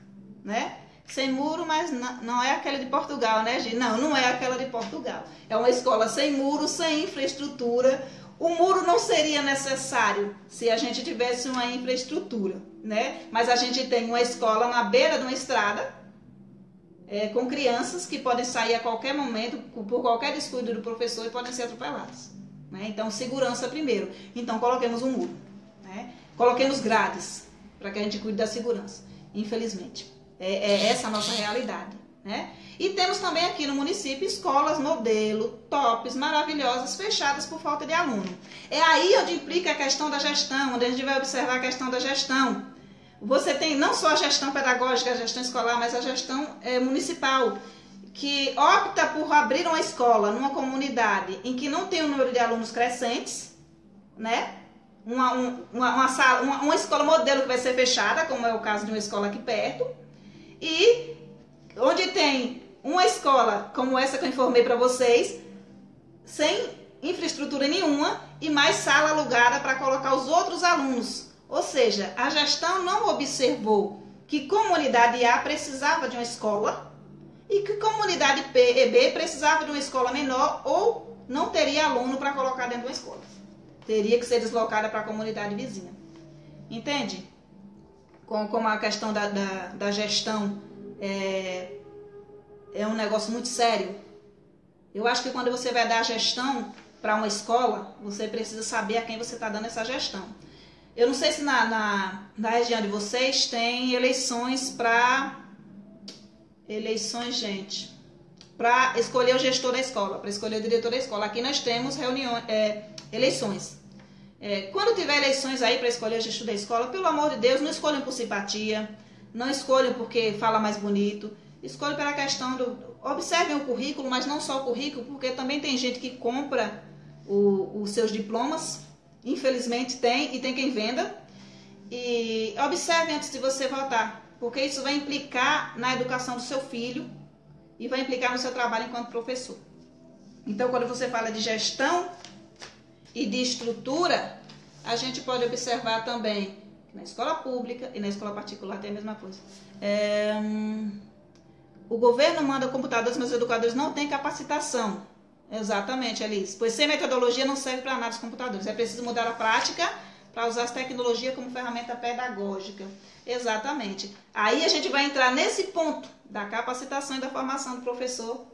né? Sem muro, mas não é aquela de Portugal, né, Gi? Não é aquela de Portugal. É uma escola sem muro, sem infraestrutura. O muro não seria necessário se a gente tivesse uma infraestrutura, né? Mas a gente tem uma escola na beira de uma estrada, com crianças que podem sair a qualquer momento, por qualquer descuido do professor, e podem ser atropeladas. Né? Então, segurança primeiro. Então, coloquemos um muro. Né? Coloquemos grades, para que a gente cuide da segurança. Infelizmente. É essa a nossa realidade. Né? E temos também aqui no município escolas modelo, tops, maravilhosas, fechadas por falta de aluno. É aí onde implica a questão da gestão, onde a gente vai observar a questão da gestão. Você tem não só a gestão pedagógica, a gestão escolar, mas a gestão municipal, que opta por abrir uma escola numa comunidade em que não tem um número de alunos crescentes, né? Uma escola modelo que vai ser fechada, como é o caso de uma escola aqui perto, e onde tem uma escola como essa que eu informei para vocês, sem infraestrutura nenhuma e mais sala alugada para colocar os outros alunos. Ou seja, a gestão não observou que comunidade A precisava de uma escola e que comunidade B precisava de uma escola menor ou não teria aluno para colocar dentro de uma escola. Teria que ser deslocada para a comunidade vizinha. Entende? Como a questão da gestão é um negócio muito sério. Eu acho que quando você vai dar a gestão para uma escola, você precisa saber a quem você está dando essa gestão. Eu não sei se na região de vocês tem eleições para escolher o gestor da escola, para escolher o diretor da escola. Aqui nós temos eleições. Quando tiver eleições aí para escolher o gestor da escola, pelo amor de Deus, não escolham por simpatia, não escolham porque fala mais bonito, escolham pela questão observem o currículo, mas não só o currículo, porque também tem gente que compra os seus diplomas. Infelizmente tem, e tem quem venda. E observe antes de você votar, porque isso vai implicar na educação do seu filho e vai implicar no seu trabalho enquanto professor. Então, quando você fala de gestão e de estrutura, a gente pode observar também que na escola pública e na escola particular tem a mesma coisa. O governo manda computadores, mas os educadores não têm capacitação. Exatamente, Alice. Pois sem metodologia não serve para nada os computadores. É preciso mudar a prática para usar as tecnologias como ferramenta pedagógica. Exatamente. Aí a gente vai entrar nesse ponto da capacitação e da formação do professor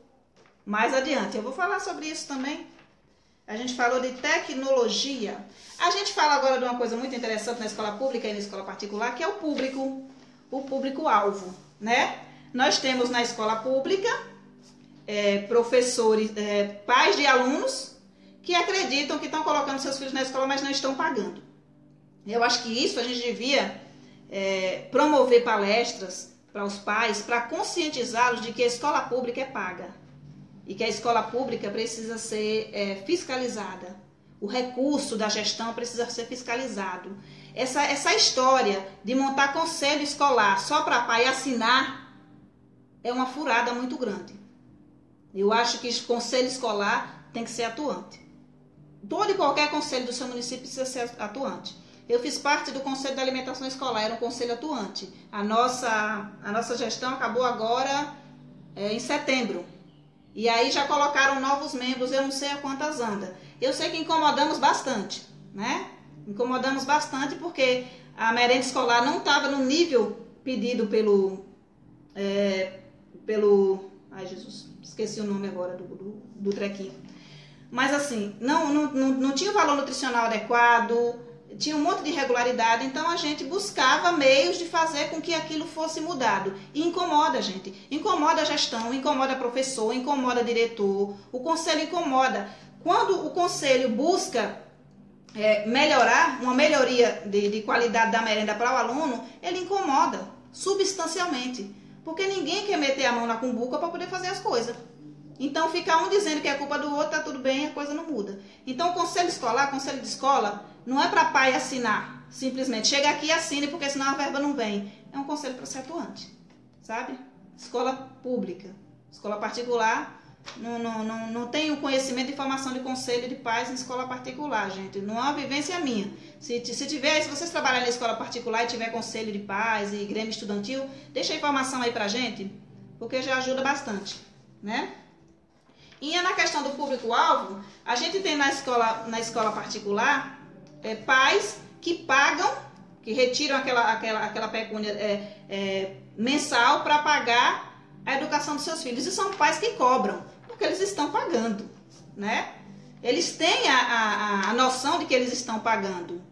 mais adiante. Eu vou falar sobre isso também. A gente falou de tecnologia. A gente fala agora de uma coisa muito interessante na escola pública e na escola particular, que é o público-alvo, né? Nós temos na escola pública professores, pais de alunos que acreditam que estão colocando seus filhos na escola, mas não estão pagando. Eu acho que isso a gente devia promover palestras para os pais, para conscientizá-los de que a escola pública é paga e que a escola pública precisa ser fiscalizada. O recurso da gestão precisa ser fiscalizado. Essa história de montar conselho escolar só para pai assinar é uma furada muito grande. Eu acho que o conselho escolar tem que ser atuante. Todo e qualquer conselho do seu município precisa ser atuante. Eu fiz parte do Conselho da Alimentação Escolar, era um conselho atuante. A nossa gestão acabou agora em setembro. E aí já colocaram novos membros, eu não sei a quantas anda. Eu sei que incomodamos bastante, né? Incomodamos bastante porque a merenda escolar não estava no nível pedido pelo... Ai, Jesus, esqueci o nome agora do trequinho. Mas assim, não tinha o valor nutricional adequado, tinha um monte de irregularidade, então a gente buscava meios de fazer com que aquilo fosse mudado. E incomoda a gente, incomoda a gestão, incomoda professor, incomoda diretor, o conselho incomoda. Quando o conselho busca melhorar, uma melhoria de qualidade da merenda para o aluno, ele incomoda substancialmente. Porque ninguém quer meter a mão na cumbuca para poder fazer as coisas. Então fica um dizendo que é culpa do outro, tá tudo bem, a coisa não muda. Então o conselho escolar, conselho de escola, não é para pai assinar, simplesmente. Chega aqui e assine, porque senão a verba não vem. É um conselho para ser atuante, sabe? Escola pública, escola particular, não tem o conhecimento e formação de conselho de pais em escola particular, gente. Não é uma vivência minha. Se vocês trabalharem na escola particular e tiver conselho de pais e grêmio estudantil, deixa a informação aí pra gente, porque já ajuda bastante, né? E na questão do público-alvo, a gente tem na escola particular pais que pagam, que retiram aquela pecúnia mensal para pagar a educação dos seus filhos. E são pais que cobram, porque eles estão pagando, né? Eles têm a noção de que eles estão pagando.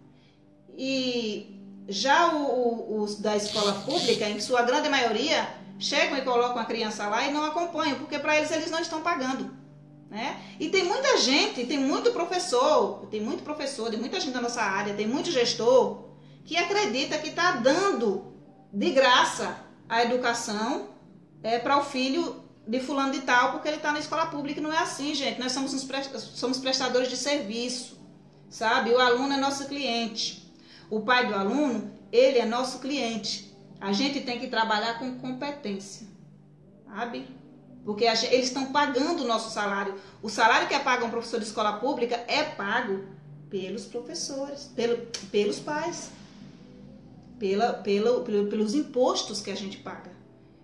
E já os da escola pública, em sua grande maioria, chegam e colocam a criança lá e não acompanham, porque para eles não estão pagando, né? E tem muita gente, tem muito professor, tem muita gente da nossa área, tem muito gestor que acredita que está dando de graça a educação para o filho de fulano de tal, porque ele está na escola pública. Não é assim, gente. Nós somos prestadores de serviço, sabe? O aluno é nosso cliente. O pai do aluno, ele é nosso cliente. A gente tem que trabalhar com competência, sabe? Porque eles estão pagando o nosso salário. O salário que é pago a um professor de escola pública é pago pelos professores, pelos pais, pelos impostos que a gente paga.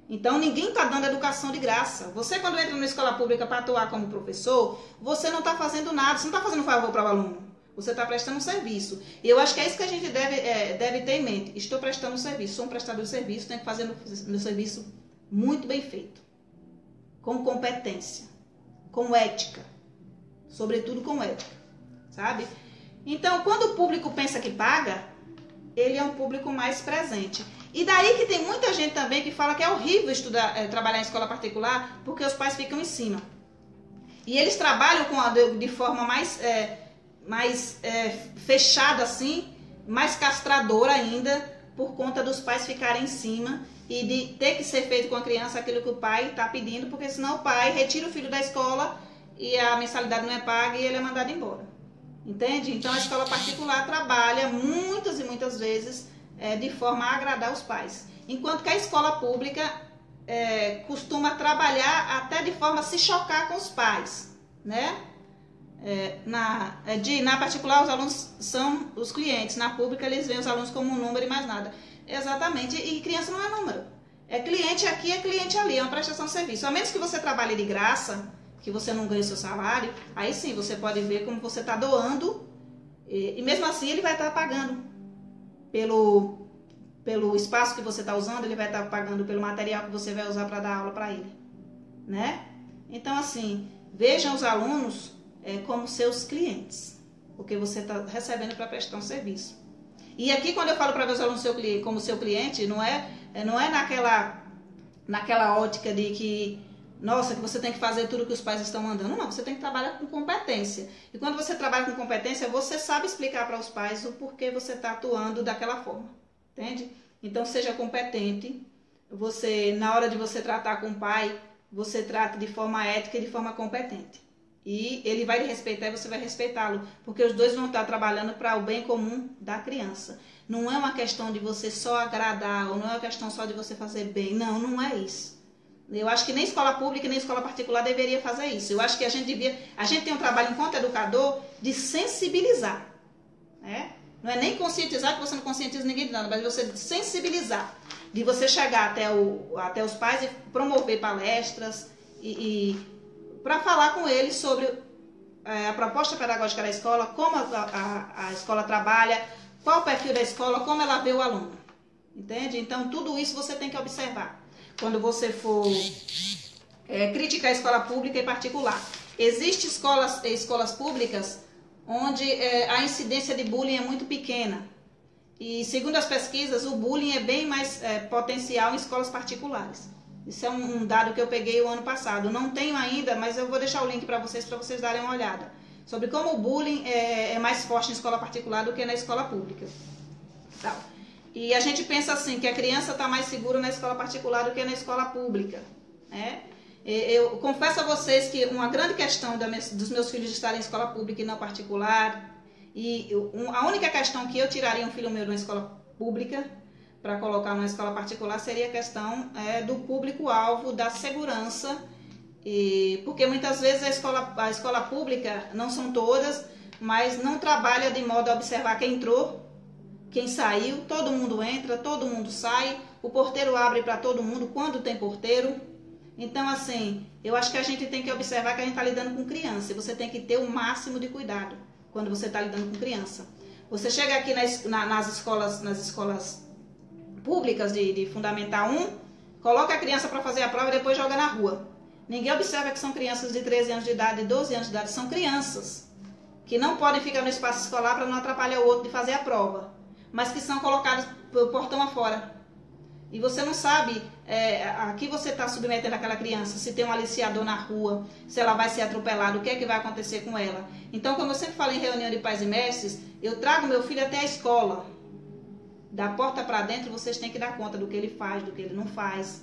Então, ninguém está dando educação de graça. Você, quando entra na escola pública para atuar como professor, você não está fazendo nada, você não está fazendo favor para o aluno. Você está prestando um serviço. E eu acho que é isso que a gente deve ter em mente. Estou prestando um serviço, sou um prestador de serviço, tenho que fazer meu serviço muito bem feito. Com competência, com ética. Sobretudo com ética, sabe? Então, quando o público pensa que paga, ele é um público mais presente. E daí que tem muita gente também que fala que é horrível trabalhar em escola particular, porque os pais ficam em cima. E eles trabalham de forma mais fechada assim, mais castradora ainda, por conta dos pais ficarem em cima e de ter que ser feito com a criança aquilo que o pai está pedindo, porque senão o pai retira o filho da escola e a mensalidade não é paga e ele é mandado embora. Entende? Então a escola particular trabalha muitas e muitas vezes de forma a agradar os pais. Enquanto que a escola pública costuma trabalhar até de forma a se chocar com os pais, né? Na particular, os alunos são os clientes. Na pública, eles veem os alunos como um número e mais nada. Exatamente. E criança não é número. É cliente aqui, é cliente ali. É uma prestação de serviço. A menos que você trabalhe de graça, que você não ganhe o seu salário, aí sim, você pode ver como você está doando. E mesmo assim, ele vai estar pagando pelo espaço que você está usando, ele vai estar pagando pelo material que você vai usar para dar aula para ele, né? Então, assim, vejam os alunos como seus clientes, porque você está recebendo para prestar um serviço. E aqui, quando eu falo para ver os alunos como seu cliente, não é naquela ótica de que, nossa, que você tem que fazer tudo que os pais estão mandando. Não, você tem que trabalhar com competência. E quando você trabalha com competência, você sabe explicar para os pais o porquê você está atuando daquela forma. Entende? Então, seja competente. Na hora de você tratar com o pai, você trata de forma ética e de forma competente. E ele vai lhe respeitar e você vai respeitá-lo, porque os dois vão estar trabalhando para o bem comum da criança. Não é uma questão de você só agradar, ou não é uma questão só de você fazer bem. Não, não é isso. Eu acho que nem escola pública nem escola particular deveria fazer isso. Eu acho que a gente tem um trabalho enquanto educador de sensibilizar, né? Não é nem conscientizar, que você não conscientiza ninguém de nada, mas você sensibilizar. De você chegar até os pais e promover palestras e para falar com eles sobre a proposta pedagógica da escola, como a escola trabalha, qual o perfil da escola, como ela vê o aluno. Entende? Então, tudo isso você tem que observar quando você for criticar a escola pública e particular. Existem escolas públicas onde a incidência de bullying é muito pequena. E, segundo as pesquisas, o bullying é bem mais potencial em escolas particulares. Isso é um dado que eu peguei o ano passado. Não tenho ainda, mas eu vou deixar o link para vocês darem uma olhada. Sobre como o bullying é mais forte em escola particular do que na escola pública. Tá. E a gente pensa assim, que a criança está mais segura na escola particular do que na escola pública. Né? Eu confesso a vocês que uma grande questão dos meus filhos estarem em escola pública e não particular, e a única questão que eu tiraria um filho meu de uma escola pública para colocar numa escola particular seria a questão do público-alvo, da segurança, porque muitas vezes a escola pública, não são todas, mas não trabalha de modo a observar quem entrou, quem saiu, todo mundo entra, todo mundo sai, o porteiro abre para todo mundo quando tem porteiro. Então, assim, eu acho que a gente tem que observar que a gente está lidando com criança e você tem que ter o máximo de cuidado quando você está lidando com criança. Você chega aqui nas escolas públicas de Fundamental 1, coloca a criança para fazer a prova e depois joga na rua. Ninguém observa que são crianças de 13 anos de idade, de 12 anos de idade, são crianças que não podem ficar no espaço escolar para não atrapalhar o outro de fazer a prova, mas que são colocadas pelo portão afora. E você não sabe a que você está submetendo aquela criança, se tem um aliciador na rua, se ela vai ser atropelada, o que é que vai acontecer com ela. Então, como eu sempre falo em reunião de pais e mestres, eu trago meu filho até a escola. Da porta para dentro, vocês têm que dar conta do que ele faz, do que ele não faz,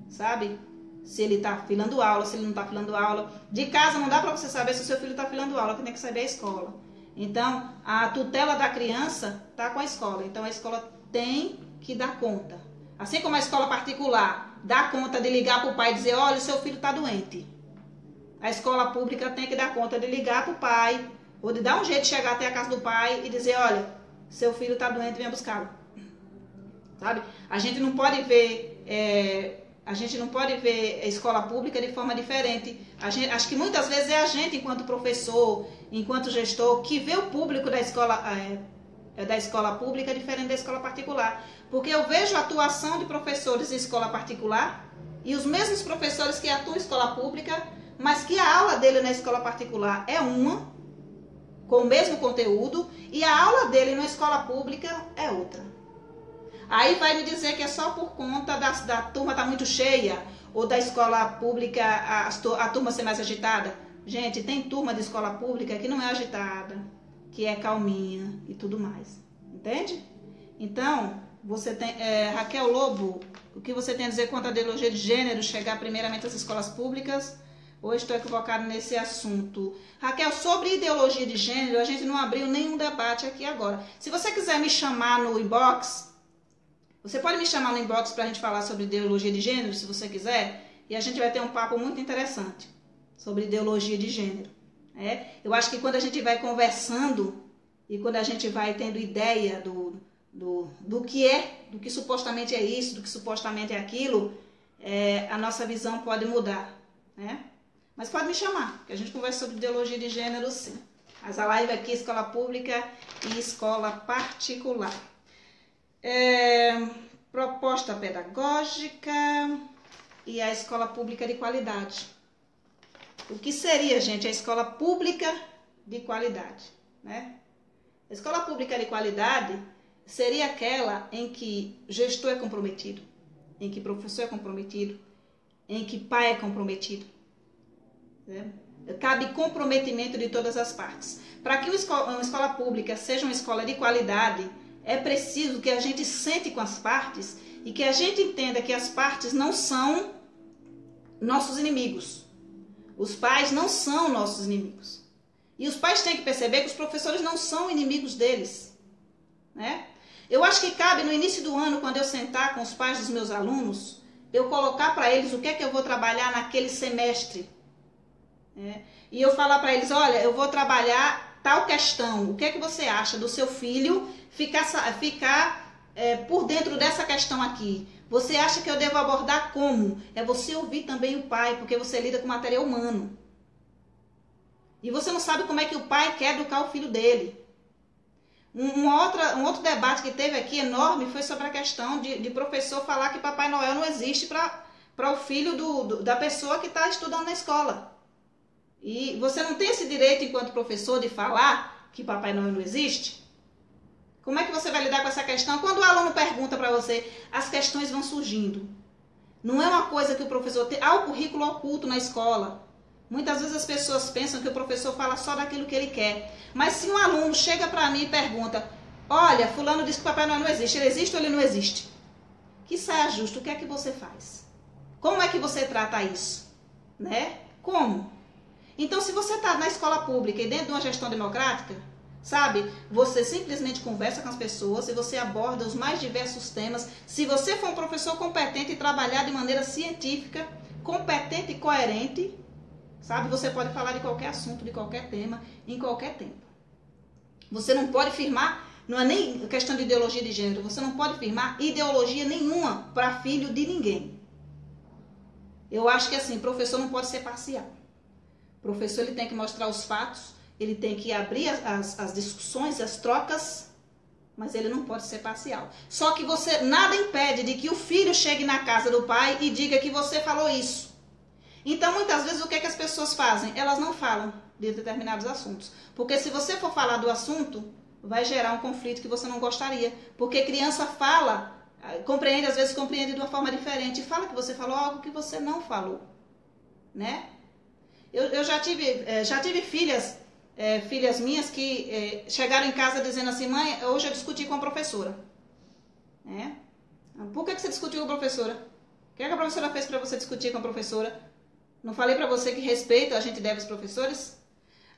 sabe? Se ele está filando aula, se ele não está filando aula. De casa não dá para você saber se o seu filho está filando aula, que tem que saber a escola. Então, a tutela da criança está com a escola. Então, a escola tem que dar conta. Assim como a escola particular dá conta de ligar para o pai e dizer, olha, o seu filho está doente. A escola pública tem que dar conta de ligar para o pai, ou de dar um jeito de chegar até a casa do pai e dizer, olha, seu filho está doente, venha buscá-lo. Sabe? A gente não pode ver a escola pública de forma diferente. Acho que muitas vezes é a gente, enquanto professor, enquanto gestor, que vê o público da escola pública diferente da escola particular. Porque eu vejo a atuação de professores em escola particular e os mesmos professores que atuam em escola pública, mas que a aula dele na escola particular é uma, com o mesmo conteúdo, e a aula dele na escola pública é outra. Aí vai me dizer que é só por conta da turma estar muito cheia, ou da escola pública a turma ser mais agitada. Gente, tem turma de escola pública que não é agitada, que é calminha e tudo mais. Entende? Então, você tem, Raquel Lobo, o que você tem a dizer quanto à ideologia de gênero chegar primeiramente às escolas públicas? Ou estou equivocado nesse assunto? Raquel, sobre ideologia de gênero, a gente não abriu nenhum debate aqui agora. Se você quiser me chamar no inbox, você pode me chamar no inbox para a gente falar sobre ideologia de gênero, se você quiser, e a gente vai ter um papo muito interessante sobre ideologia de gênero. Eu acho que quando a gente vai conversando e quando a gente vai tendo ideia do que supostamente é isso, do que supostamente é aquilo, a nossa visão pode mudar, né? Mas pode me chamar, que a gente conversa sobre ideologia de gênero, sim. Mas a live aqui, escola pública e escola particular. Proposta pedagógica e a escola pública de qualidade. O que seria, gente, a escola pública de qualidade, né? A escola pública de qualidade seria aquela em que gestor é comprometido, em que professor é comprometido, em que pai é comprometido. Né? Cabe comprometimento de todas as partes. Para que uma escola pública seja uma escola de qualidade, é preciso que a gente sente com as partes e que a gente entenda que as partes não são nossos inimigos. Os pais não são nossos inimigos. E os pais têm que perceber que os professores não são inimigos deles. Né? Eu acho que cabe no início do ano, quando eu sentar com os pais dos meus alunos, eu colocar para eles o que é que eu vou trabalhar naquele semestre. E eu falar para eles, olha, eu vou trabalhar tal questão. O que é que você acha do seu filho por dentro dessa questão aqui. Você acha que eu devo abordar como? É você ouvir também o pai, porque você lida com material humano. E você não sabe como é que o pai quer educar o filho dele. Um outro debate que teve aqui enorme foi sobre a questão de professor falar que Papai Noel não existe para o filho da pessoa que está estudando na escola. E você não tem esse direito, enquanto professor, de falar que Papai Noel não existe? Como é que você vai lidar com essa questão? Quando o aluno pergunta para você, as questões vão surgindo. Não é uma coisa que o professor tem. Há o currículo oculto na escola. Muitas vezes as pessoas pensam que o professor fala só daquilo que ele quer. Mas se um aluno chega para mim e pergunta, olha, fulano disse que Papai Noel não existe. Ele existe ou ele não existe? Que saia justo, o que é que você faz? Como é que você trata isso? Né? Como? Então, se você está na escola pública e dentro de uma gestão democrática, sabe, você simplesmente conversa com as pessoas e você aborda os mais diversos temas. Se você for um professor competente e trabalhar de maneira científica, competente e coerente, sabe, você pode falar de qualquer assunto, de qualquer tema, em qualquer tempo. Você não pode firmar, não é nem questão de ideologia de gênero, você não pode firmar ideologia nenhuma para filho de ninguém. Eu acho que assim, professor não pode ser parcial. Professor, ele tem que mostrar os fatos, ele tem que abrir as discussões, as trocas, mas ele não pode ser parcial. Só que você, nada impede de que o filho chegue na casa do pai e diga que você falou isso. Então, muitas vezes, o que é que as pessoas fazem? Elas não falam de determinados assuntos. Porque se você for falar do assunto, vai gerar um conflito que você não gostaria. Porque criança fala, compreende, às vezes compreende de uma forma diferente. E fala que você falou algo que você não falou, né? Eu já tive filhas minhas que chegaram em casa dizendo assim, mãe, hoje eu discuti com a professora. Né? Por que você discutiu com a professora? O que a professora fez para você discutir com a professora? Não falei para você que respeito a gente deve aos professores?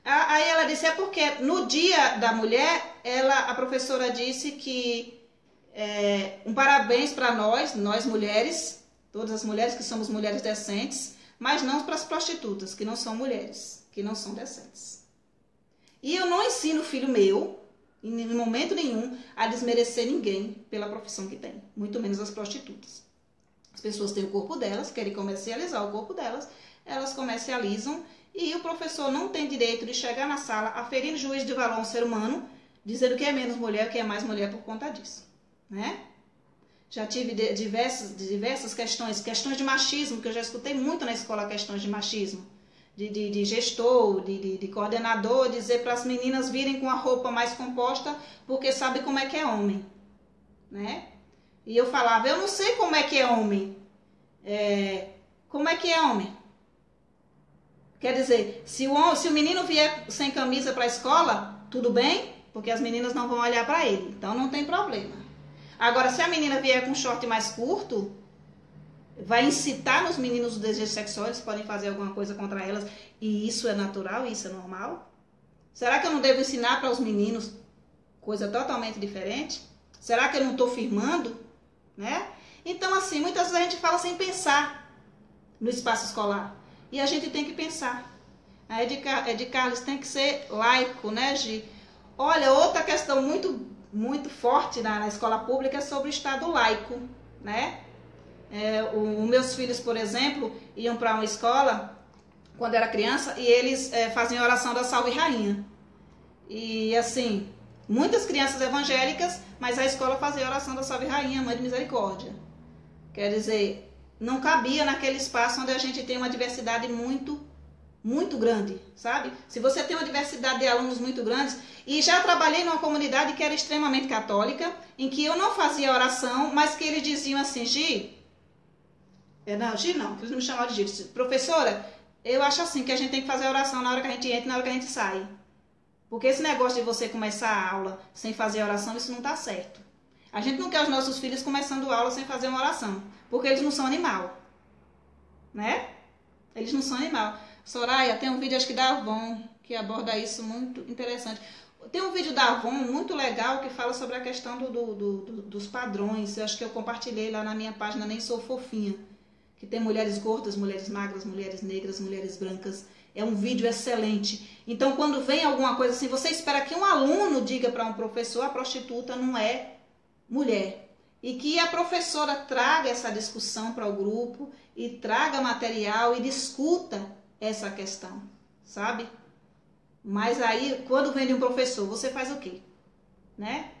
Aí ela disse, é porque no dia da mulher, a professora disse que um parabéns para nós mulheres, todas as mulheres que somos mulheres decentes, mas não para as prostitutas, que não são mulheres, que não são decentes. E eu não ensino o filho meu, em momento nenhum, a desmerecer ninguém pela profissão que tem, muito menos as prostitutas. As pessoas têm o corpo delas, querem comercializar o corpo delas, elas comercializam e o professor não tem direito de chegar na sala, aferindo juízo de valor a um ser humano, dizendo que é menos mulher, que é mais mulher por conta disso, né? Já tive diversas questões de machismo, que eu já escutei muito na escola, questões de machismo, de gestor, de coordenador, dizer para as meninas virem com a roupa mais composta, porque sabe como é que é homem, né? E eu falava, eu não sei como é que é homem. Como é que é homem? Quer dizer, se o menino vier sem camisa para a escola, tudo bem, porque as meninas não vão olhar para ele, então não tem problema. Agora, se a menina vier com um short mais curto, vai incitar nos meninos os desejos sexuais, eles podem fazer alguma coisa contra elas, e isso é natural, isso é normal? Será que eu não devo ensinar para os meninos coisa totalmente diferente? Será que eu não estou firmando? Né? Então, assim, muitas vezes a gente fala sem pensar no espaço escolar. E a gente tem que pensar. A Ed Carlos tem que ser laico, né, Gi? Olha, outra questão muito forte na escola pública é sobre o Estado laico, né? Os meus filhos, por exemplo, iam para uma escola quando era criança e eles faziam a oração da Salve Rainha. E assim, muitas crianças evangélicas, mas a escola fazia a oração da Salve Rainha, Mãe de Misericórdia. Quer dizer, não cabia naquele espaço onde a gente tem uma diversidade muito grande, sabe? Se você tem uma diversidade de alunos muito grandes, e já trabalhei numa comunidade que era extremamente católica, em que eu não fazia oração, mas que eles diziam assim, Gi, eles não me chamavam de Gi, professora, eu acho assim que a gente tem que fazer a oração na hora que a gente entra e na hora que a gente sai. Porque esse negócio de você começar a aula sem fazer a oração, isso não está certo. A gente não quer os nossos filhos começando a aula sem fazer uma oração, porque eles não são animal, né? Eles não são animal. Soraya, tem um vídeo, acho que da Avon, que aborda isso muito interessante. Tem um vídeo da Avon muito legal que fala sobre a questão dos padrões. Eu acho que eu compartilhei lá na minha página Nem Sou Fofinha. Que tem mulheres gordas, mulheres magras, mulheres negras, mulheres brancas. é um vídeo excelente. Então, quando vem alguma coisa assim, você espera que um aluno diga para um professor, a prostituta não é mulher. E que a professora traga essa discussão para o grupo e traga material e discuta essa questão, sabe? Mas aí, quando vem de um professor, você faz o quê? Né?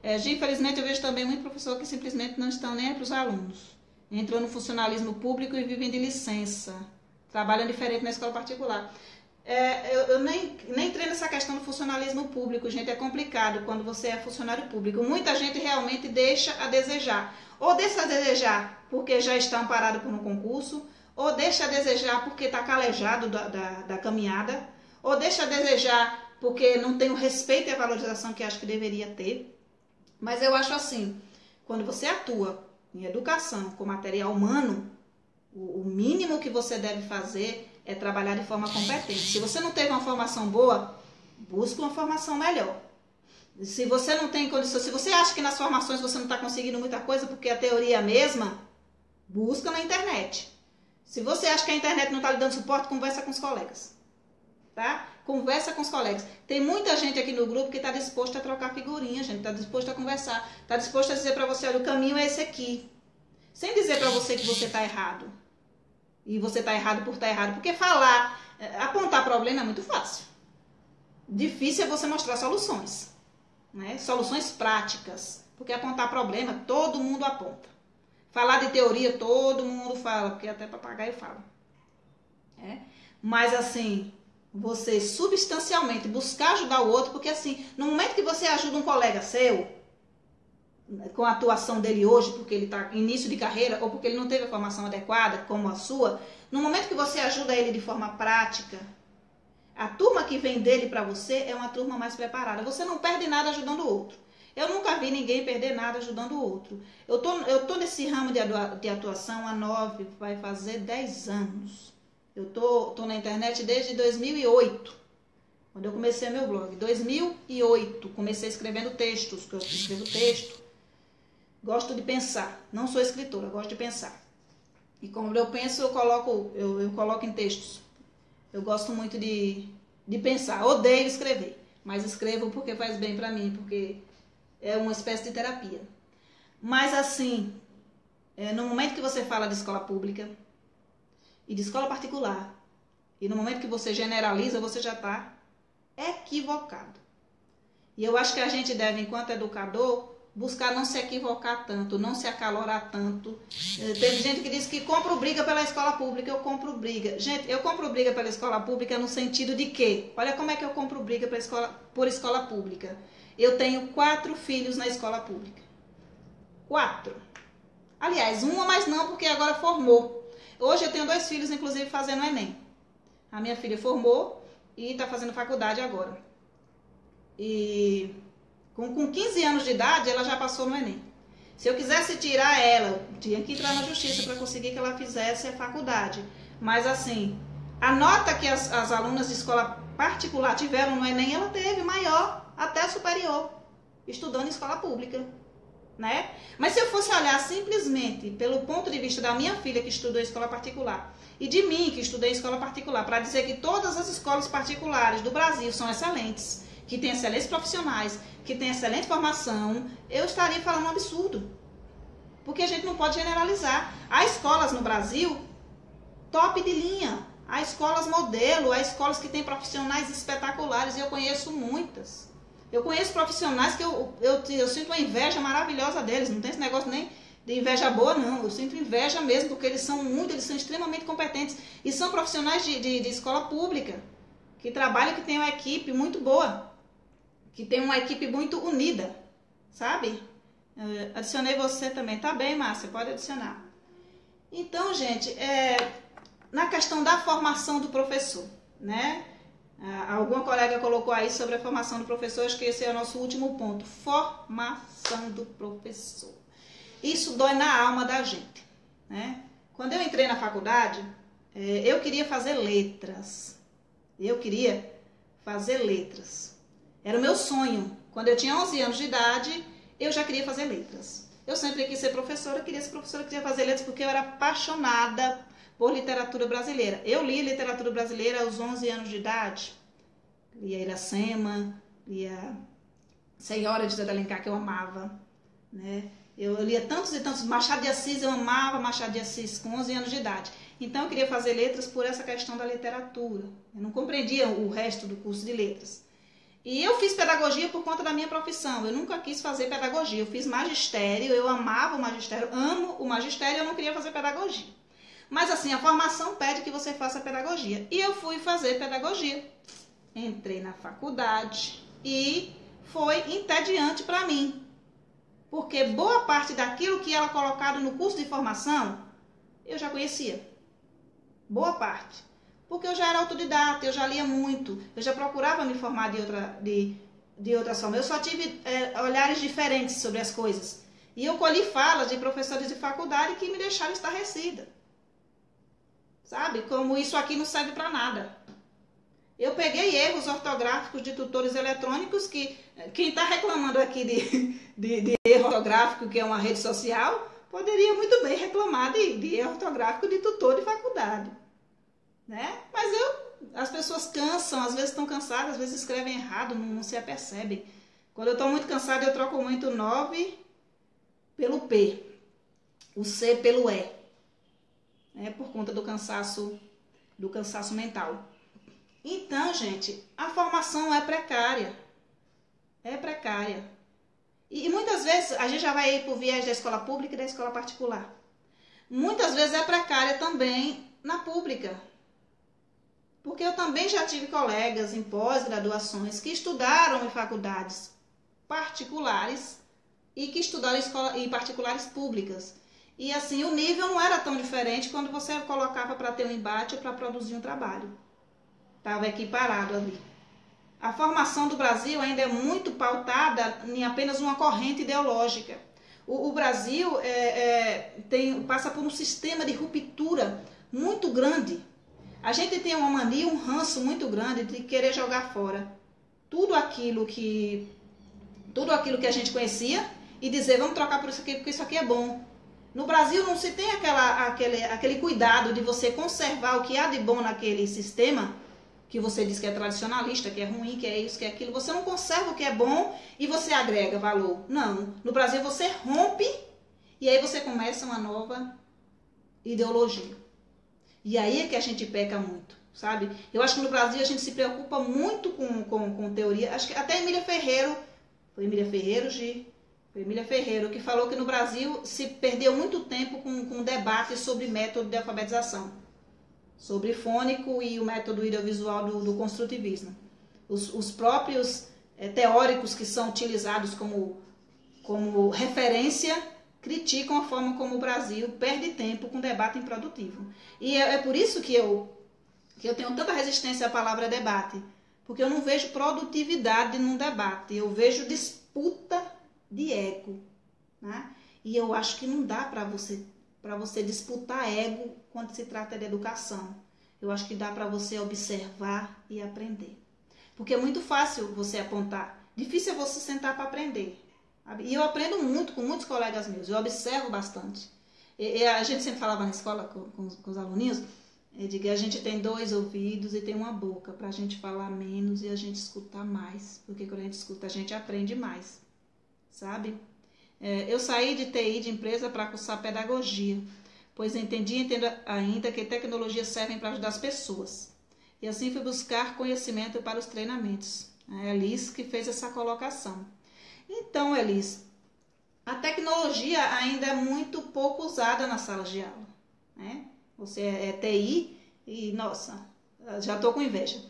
Infelizmente, eu vejo também muito professor que simplesmente não estão nem para os alunos. Entrou no funcionalismo público e vivem de licença. Trabalham diferente na escola particular. Eu nem entrei nessa questão do funcionalismo público, gente, é complicado quando você é funcionário público. Muita gente realmente deixa a desejar. Ou deixa a desejar porque já está amparado por um concurso, ou deixa a desejar porque está calejado da caminhada, ou deixa a desejar porque não tem o respeito e a valorização que acho que deveria ter. Mas eu acho assim, quando você atua em educação com material humano, o mínimo que você deve fazer é trabalhar de forma competente. Se você não teve uma formação boa, busque uma formação melhor. Se você não tem condições, se você acha que nas formações você não está conseguindo muita coisa porque a teoria é a mesma, busca na internet. Se você acha que a internet não está lhe dando suporte, conversa com os colegas. Tá? Conversa com os colegas. Tem muita gente aqui no grupo que está disposto a trocar figurinha, gente, está disposto a conversar, está disposto a dizer para você, olha, o caminho é esse aqui. Sem dizer para você que você está errado. E você está errado por estar errado. Porque falar, apontar problema é muito fácil. Difícil é você mostrar soluções. Né? Soluções práticas. Porque apontar problema, todo mundo aponta. Falar de teoria, todo mundo fala. Porque até papagaio fala. Mas assim, você substancialmente buscar ajudar o outro. Porque assim, no momento que você ajuda um colega seu, com a atuação dele hoje, porque ele está em início de carreira, ou porque ele não teve a formação adequada, como a sua, no momento que você ajuda ele de forma prática, a turma que vem dele para você é uma turma mais preparada. Você não perde nada ajudando o outro. Eu nunca vi ninguém perder nada ajudando o outro. Eu tô nesse ramo de atuação há 9, vai fazer 10 anos. Eu tô na internet desde 2008, quando eu comecei meu blog. 2008, comecei escrevendo textos, que eu escrevo texto. Gosto de pensar, não sou escritora, gosto de pensar. E como eu penso, eu coloco em textos. Eu gosto muito de pensar, odeio escrever, mas escrevo porque faz bem para mim, porque é uma espécie de terapia. Mas assim, no momento que você fala de escola pública e de escola particular, e no momento que você generaliza, você já está equivocado. E eu acho que a gente deve, enquanto educador, buscar não se equivocar tanto, não se acalorar tanto. Teve gente que diz que compro briga pela escola pública, eu compro briga. Gente, eu compro briga pela escola pública no sentido de que, olha como é que eu compro briga por escola pública. Eu tenho 4 filhos na escola pública. 4. Aliás, uma, mas não, porque agora formou. Hoje eu tenho 2 filhos, inclusive, fazendo Enem. A minha filha formou e está fazendo faculdade agora. E com 15 anos de idade, ela já passou no Enem. Se eu quisesse tirar ela, tinha que entrar na justiça para conseguir que ela fizesse a faculdade. Mas assim, a nota que as alunas de escola particular tiveram no Enem, ela teve maior, até superior, estudando em escola pública. Né? Mas se eu fosse olhar simplesmente pelo ponto de vista da minha filha que estudou em escola particular e de mim que estudei em escola particular, para dizer que todas as escolas particulares do Brasil são excelentes, que têm excelentes profissionais, que têm excelente formação, eu estaria falando um absurdo. Porque a gente não pode generalizar. Há escolas no Brasil top de linha, há escolas modelo, há escolas que têm profissionais espetaculares, e eu conheço muitas. Eu conheço profissionais que eu sinto uma inveja maravilhosa deles, não tem esse negócio nem de inveja boa, não. Eu sinto inveja mesmo, porque eles são extremamente competentes, e são profissionais de escola pública, que trabalham, que têm uma equipe muito boa, que tem uma equipe muito unida, sabe? Adicionei você também. Tá bem, Márcia, pode adicionar. Então, gente, na questão da formação do professor, né? Alguma colega colocou aí sobre a formação do professor, acho que esse é o nosso último ponto. Formação do professor. Isso dói na alma da gente, né? Quando eu entrei na faculdade, eu queria fazer letras. Era o meu sonho. Quando eu tinha 11 anos de idade, eu já queria fazer letras. Eu sempre quis ser professora, queria fazer letras porque eu era apaixonada por literatura brasileira. Eu li literatura brasileira aos 11 anos de idade. Lia Iracema, lia Senhora de José de Alencar, que eu amava, né? Eu lia tantos e tantos. Machado de Assis, eu amava Machado de Assis com 11 anos de idade. Então eu queria fazer letras por essa questão da literatura. Eu não compreendia o resto do curso de letras. E eu fiz pedagogia por conta da minha profissão. Eu nunca quis fazer pedagogia. Eu fiz magistério, eu amava o magistério, amo o magistério, eu não queria fazer pedagogia. Mas assim, a formação pede que você faça pedagogia. E eu fui fazer pedagogia. Entrei na faculdade e foi entediante para mim. Porque boa parte daquilo que era colocado no curso de formação, eu já conhecia. Boa parte. Porque eu já era autodidata, eu já lia muito, eu já procurava me formar de outra forma. Eu só tive olhares diferentes sobre as coisas. E eu colhi falas de professores de faculdade que me deixaram estarrecida. Sabe? Como isso aqui não serve para nada. Eu peguei erros ortográficos de tutores eletrônicos que quem está reclamando aqui de erro ortográfico, que é uma rede social, poderia muito bem reclamar de erro ortográfico de tutor de faculdade. Né? Mas as pessoas cansam, às vezes estão cansadas, às vezes escrevem errado, não se apercebem. Quando eu estou muito cansada, eu troco muito o 9 pelo P, o C pelo E, né? Por conta do cansaço mental. Então, gente, a formação é precária. É precária. E muitas vezes, a gente já vai ir para o viés da escola pública e da escola particular. Muitas vezes é precária também na pública. Porque eu também já tive colegas em pós-graduações que estudaram em faculdades particulares e que estudaram em particulares públicas. E assim, o nível não era tão diferente quando você colocava para ter um embate ou para produzir um trabalho. Estava equiparado ali. A formação do Brasil ainda é muito pautada em apenas uma corrente ideológica. O Brasil passa por um sistema de ruptura muito grande. A gente tem uma mania, um ranço muito grande de querer jogar fora tudo aquilo que a gente conhecia e dizer, vamos trocar por isso aqui, porque isso aqui é bom. No Brasil não se tem aquele cuidado de você conservar o que há de bom naquele sistema, que você diz que é tradicionalista, que é ruim, que é isso, que é aquilo. Você não conserva o que é bom e você agrega valor. Não. No Brasil você rompe e aí você começa uma nova ideologia. E aí é que a gente peca muito, sabe? Eu acho que no Brasil a gente se preocupa muito com teoria. Acho que até Emília Ferreiro, foi Emília Ferreiro que falou que no Brasil se perdeu muito tempo com debates sobre método de alfabetização, sobre fônico e o método audiovisual do construtivismo. Os próprios teóricos que são utilizados como referência criticam a forma como o Brasil perde tempo com debate improdutivo. E é por isso que eu tenho tanta resistência à palavra debate, porque eu não vejo produtividade num debate, eu vejo disputa de ego, né? E eu acho que não dá para você disputar ego quando se trata de educação. Eu acho que dá para você observar e aprender. Porque é muito fácil você apontar, difícil é você sentar para aprender. E eu aprendo muito com muitos colegas meus, eu observo bastante. A gente sempre falava na escola com os aluninhos, de que a gente tem 2 ouvidos e tem uma boca, para a gente falar menos e a gente escutar mais. Porque quando a gente escuta, a gente aprende mais, sabe? Eu saí de TI, de empresa, para cursar pedagogia, pois entendo ainda que tecnologias servem para ajudar as pessoas. E assim fui buscar conhecimento para os treinamentos. A Elis que fez essa colocação. Então, Elis, a tecnologia ainda é muito pouco usada nas salas de aula, né? Você é TI e, nossa, já estou com inveja.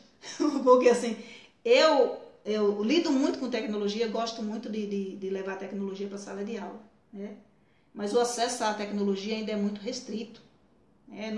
Porque assim, eu lido muito com tecnologia, gosto muito de levar tecnologia para a sala de aula, né? Mas o acesso à tecnologia ainda é muito restrito, né?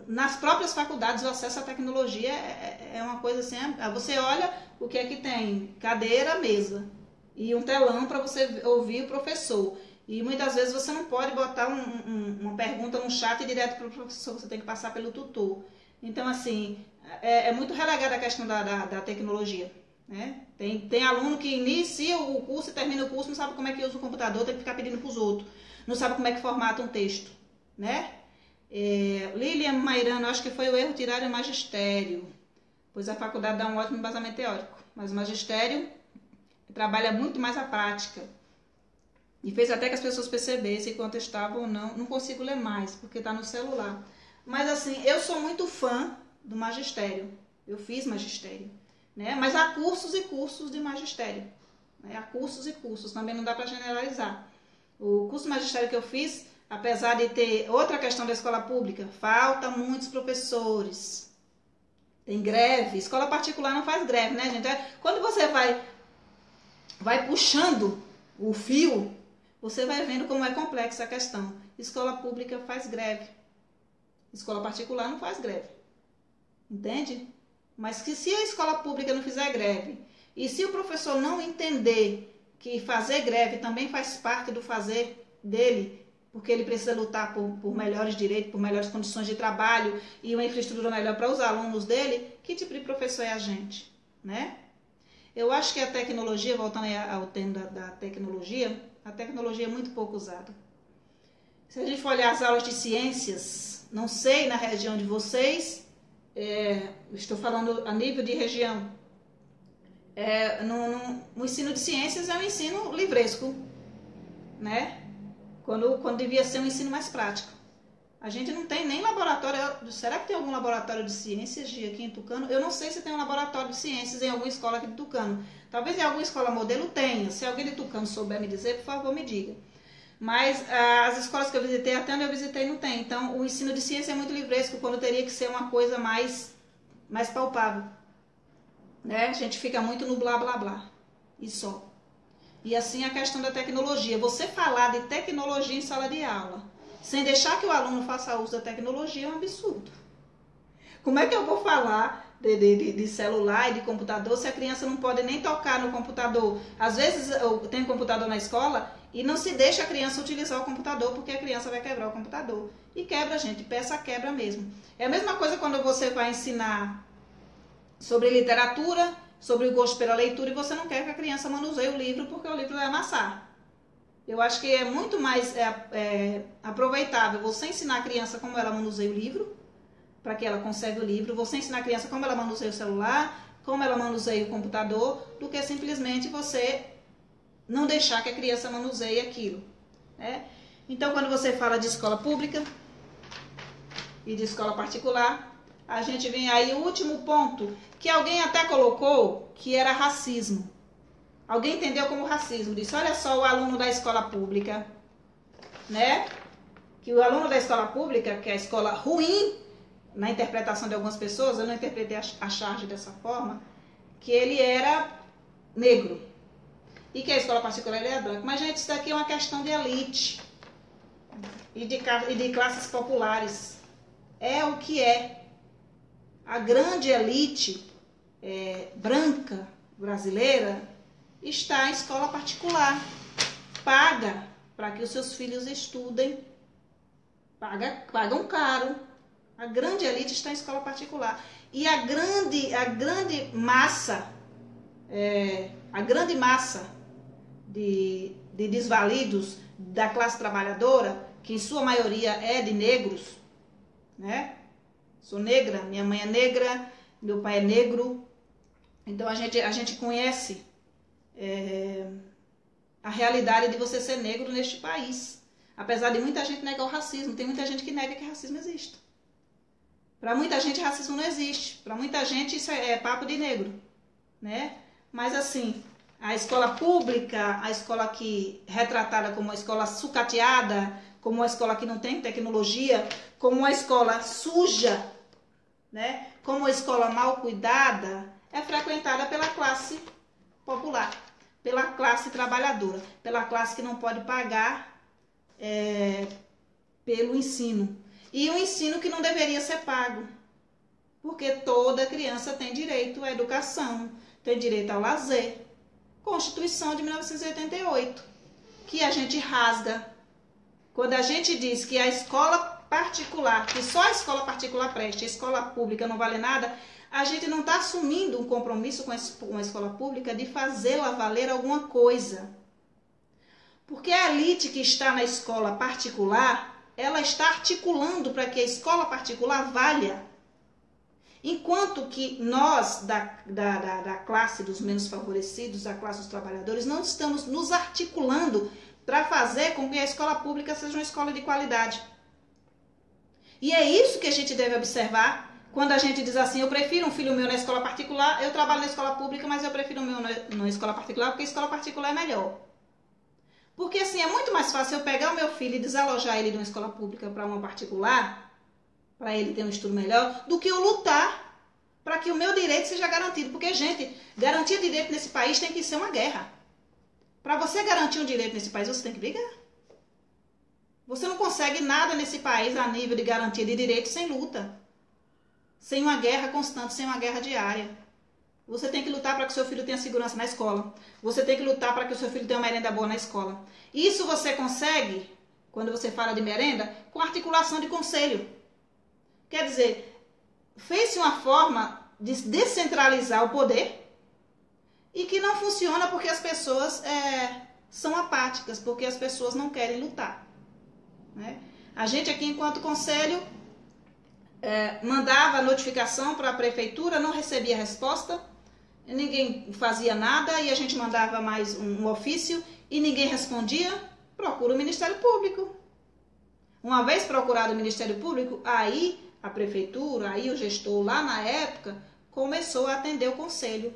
Nas próprias faculdades, o acesso à tecnologia é uma coisa assim, você olha o que é que tem, cadeira, mesa, e um telão para você ouvir o professor. E muitas vezes você não pode botar uma pergunta no chat direto para o professor, você tem que passar pelo tutor. Então, assim, é muito relegada a questão da tecnologia, né? Tem aluno que inicia o curso e termina o curso, não sabe como é que usa o computador, tem que ficar pedindo para os outros. Não sabe como é que formata um texto, né? Lilian Mairano, acho que foi o erro tirar o magistério, pois a faculdade dá um ótimo embasamento teórico, mas o magistério trabalha muito mais a prática. E fez até que as pessoas percebessem quanto estavam ou não. Não consigo ler mais, porque está no celular. Mas assim, eu sou muito fã do magistério. Eu fiz magistério, né? Mas há cursos e cursos de magistério, né? Há cursos e cursos, também não dá para generalizar. O curso de magistério que eu fiz, apesar de ter outra questão da escola pública, falta muitos professores. Tem greve. Escola particular não faz greve, né, gente? Quando você vai puxando o fio, você vai vendo como é complexa a questão. Escola pública faz greve. Escola particular não faz greve. Entende? Mas que se a escola pública não fizer greve, e se o professor não entender que fazer greve também faz parte do fazer dele, porque ele precisa lutar por melhores direitos, por melhores condições de trabalho e uma infraestrutura melhor para os alunos dele, que tipo de professor é a gente, né? Eu acho que a tecnologia, voltando ao tema da tecnologia, a tecnologia é muito pouco usada. Se a gente for olhar as aulas de ciências, não sei na região de vocês, estou falando a nível de região, no ensino de ciências é um ensino livresco, né? Quando devia ser um ensino mais prático. A gente não tem nem laboratório. Será que tem algum laboratório de ciências aqui em Tucano? Eu não sei se tem um laboratório de ciências em alguma escola aqui de Tucano. Talvez em alguma escola modelo tenha. Se alguém de Tucano souber me dizer, por favor, me diga. Mas as escolas que eu visitei, até onde eu visitei, não tem. Então, o ensino de ciência é muito livresco, quando teria que ser uma coisa mais palpável, né? A gente fica muito no blá, blá, blá. E só. E assim a questão da tecnologia. Você falar de tecnologia em sala de aula, sem deixar que o aluno faça uso da tecnologia, é um absurdo. Como é que eu vou falar de celular e de computador se a criança não pode nem tocar no computador? Às vezes eu tenho computador na escola e não se deixa a criança utilizar o computador, porque a criança vai quebrar o computador. E quebra, gente, peça quebra mesmo. É a mesma coisa quando você vai ensinar sobre literatura, sobre o gosto pela leitura, e você não quer que a criança manuseie o livro, porque o livro vai amassar. Eu acho que é muito mais aproveitável você ensinar a criança como ela manuseia o livro, para que ela conserve o livro, você ensinar a criança como ela manuseia o celular, como ela manuseia o computador, do que simplesmente você não deixar que a criança manuseie aquilo, né? Então, quando você fala de escola pública e de escola particular, a gente vem aí o último ponto, que alguém até colocou, que era racismo. Alguém entendeu como racismo, disse, olha só o aluno da escola pública, né? Que o aluno da escola pública, que é a escola ruim, na interpretação de algumas pessoas, eu não interpretei a charge dessa forma, que ele era negro. E que a escola particular ele é branco. Mas, gente, isso daqui é uma questão de elite e de classes populares. É o que é. A grande elite branca brasileira está em escola particular. Paga para que os seus filhos estudem. Pagam caro. A grande elite está em escola particular. E a grande massa de desvalidos da classe trabalhadora, que em sua maioria é de negros, né? Sou negra, minha mãe é negra, meu pai é negro. Então a gente conhece a realidade de você ser negro neste país. Apesar de muita gente negar o racismo, tem muita gente que nega que racismo existe. Para muita gente, racismo não existe. Para muita gente, isso é papo de negro, né? Mas assim, a escola pública, a escola que retratada como uma escola sucateada, como uma escola que não tem tecnologia, como uma escola suja, né? Como uma escola mal cuidada, é frequentada pela classe popular, pela classe trabalhadora, pela classe que não pode pagar pelo ensino. E o ensino que não deveria ser pago, porque toda criança tem direito à educação, tem direito ao lazer. Constituição de 1988, que a gente rasga. Quando a gente diz que a escola particular, que só a escola particular presta, a escola pública não vale nada, a gente não está assumindo um compromisso com a escola pública de fazê-la valer alguma coisa. Porque a elite que está na escola particular ela está articulando para que a escola particular valha. Enquanto que nós, da classe dos menos favorecidos, da classe dos trabalhadores, não estamos nos articulando para fazer com que a escola pública seja uma escola de qualidade. E é isso que a gente deve observar quando a gente diz assim, eu prefiro um filho meu na escola particular, eu trabalho na escola pública, mas eu prefiro o meu na escola particular, porque a escola particular é melhor. Porque assim, é muito mais fácil eu pegar o meu filho e desalojar ele de uma escola pública para uma particular, para ele ter um estudo melhor, do que eu lutar para que o meu direito seja garantido. Porque, gente, garantia de direito nesse país tem que ser uma guerra. Para você garantir um direito nesse país, você tem que brigar. Você não consegue nada nesse país a nível de garantia de direito sem luta. Sem uma guerra constante, sem uma guerra diária. Você tem que lutar para que o seu filho tenha segurança na escola. Você tem que lutar para que o seu filho tenha uma merenda boa na escola. Isso você consegue, quando você fala de merenda, com articulação de conselho. Quer dizer, fez-se uma forma de descentralizar o poder e que não funciona porque as pessoas são apáticas, porque as pessoas não querem lutar. Né? A gente aqui, enquanto conselho, mandava notificação para a prefeitura, não recebia resposta, ninguém fazia nada e a gente mandava mais um ofício e ninguém respondia, procura o Ministério Público. Uma vez procurado o Ministério Público, aí a prefeitura, aí o gestor lá na época começou a atender o conselho.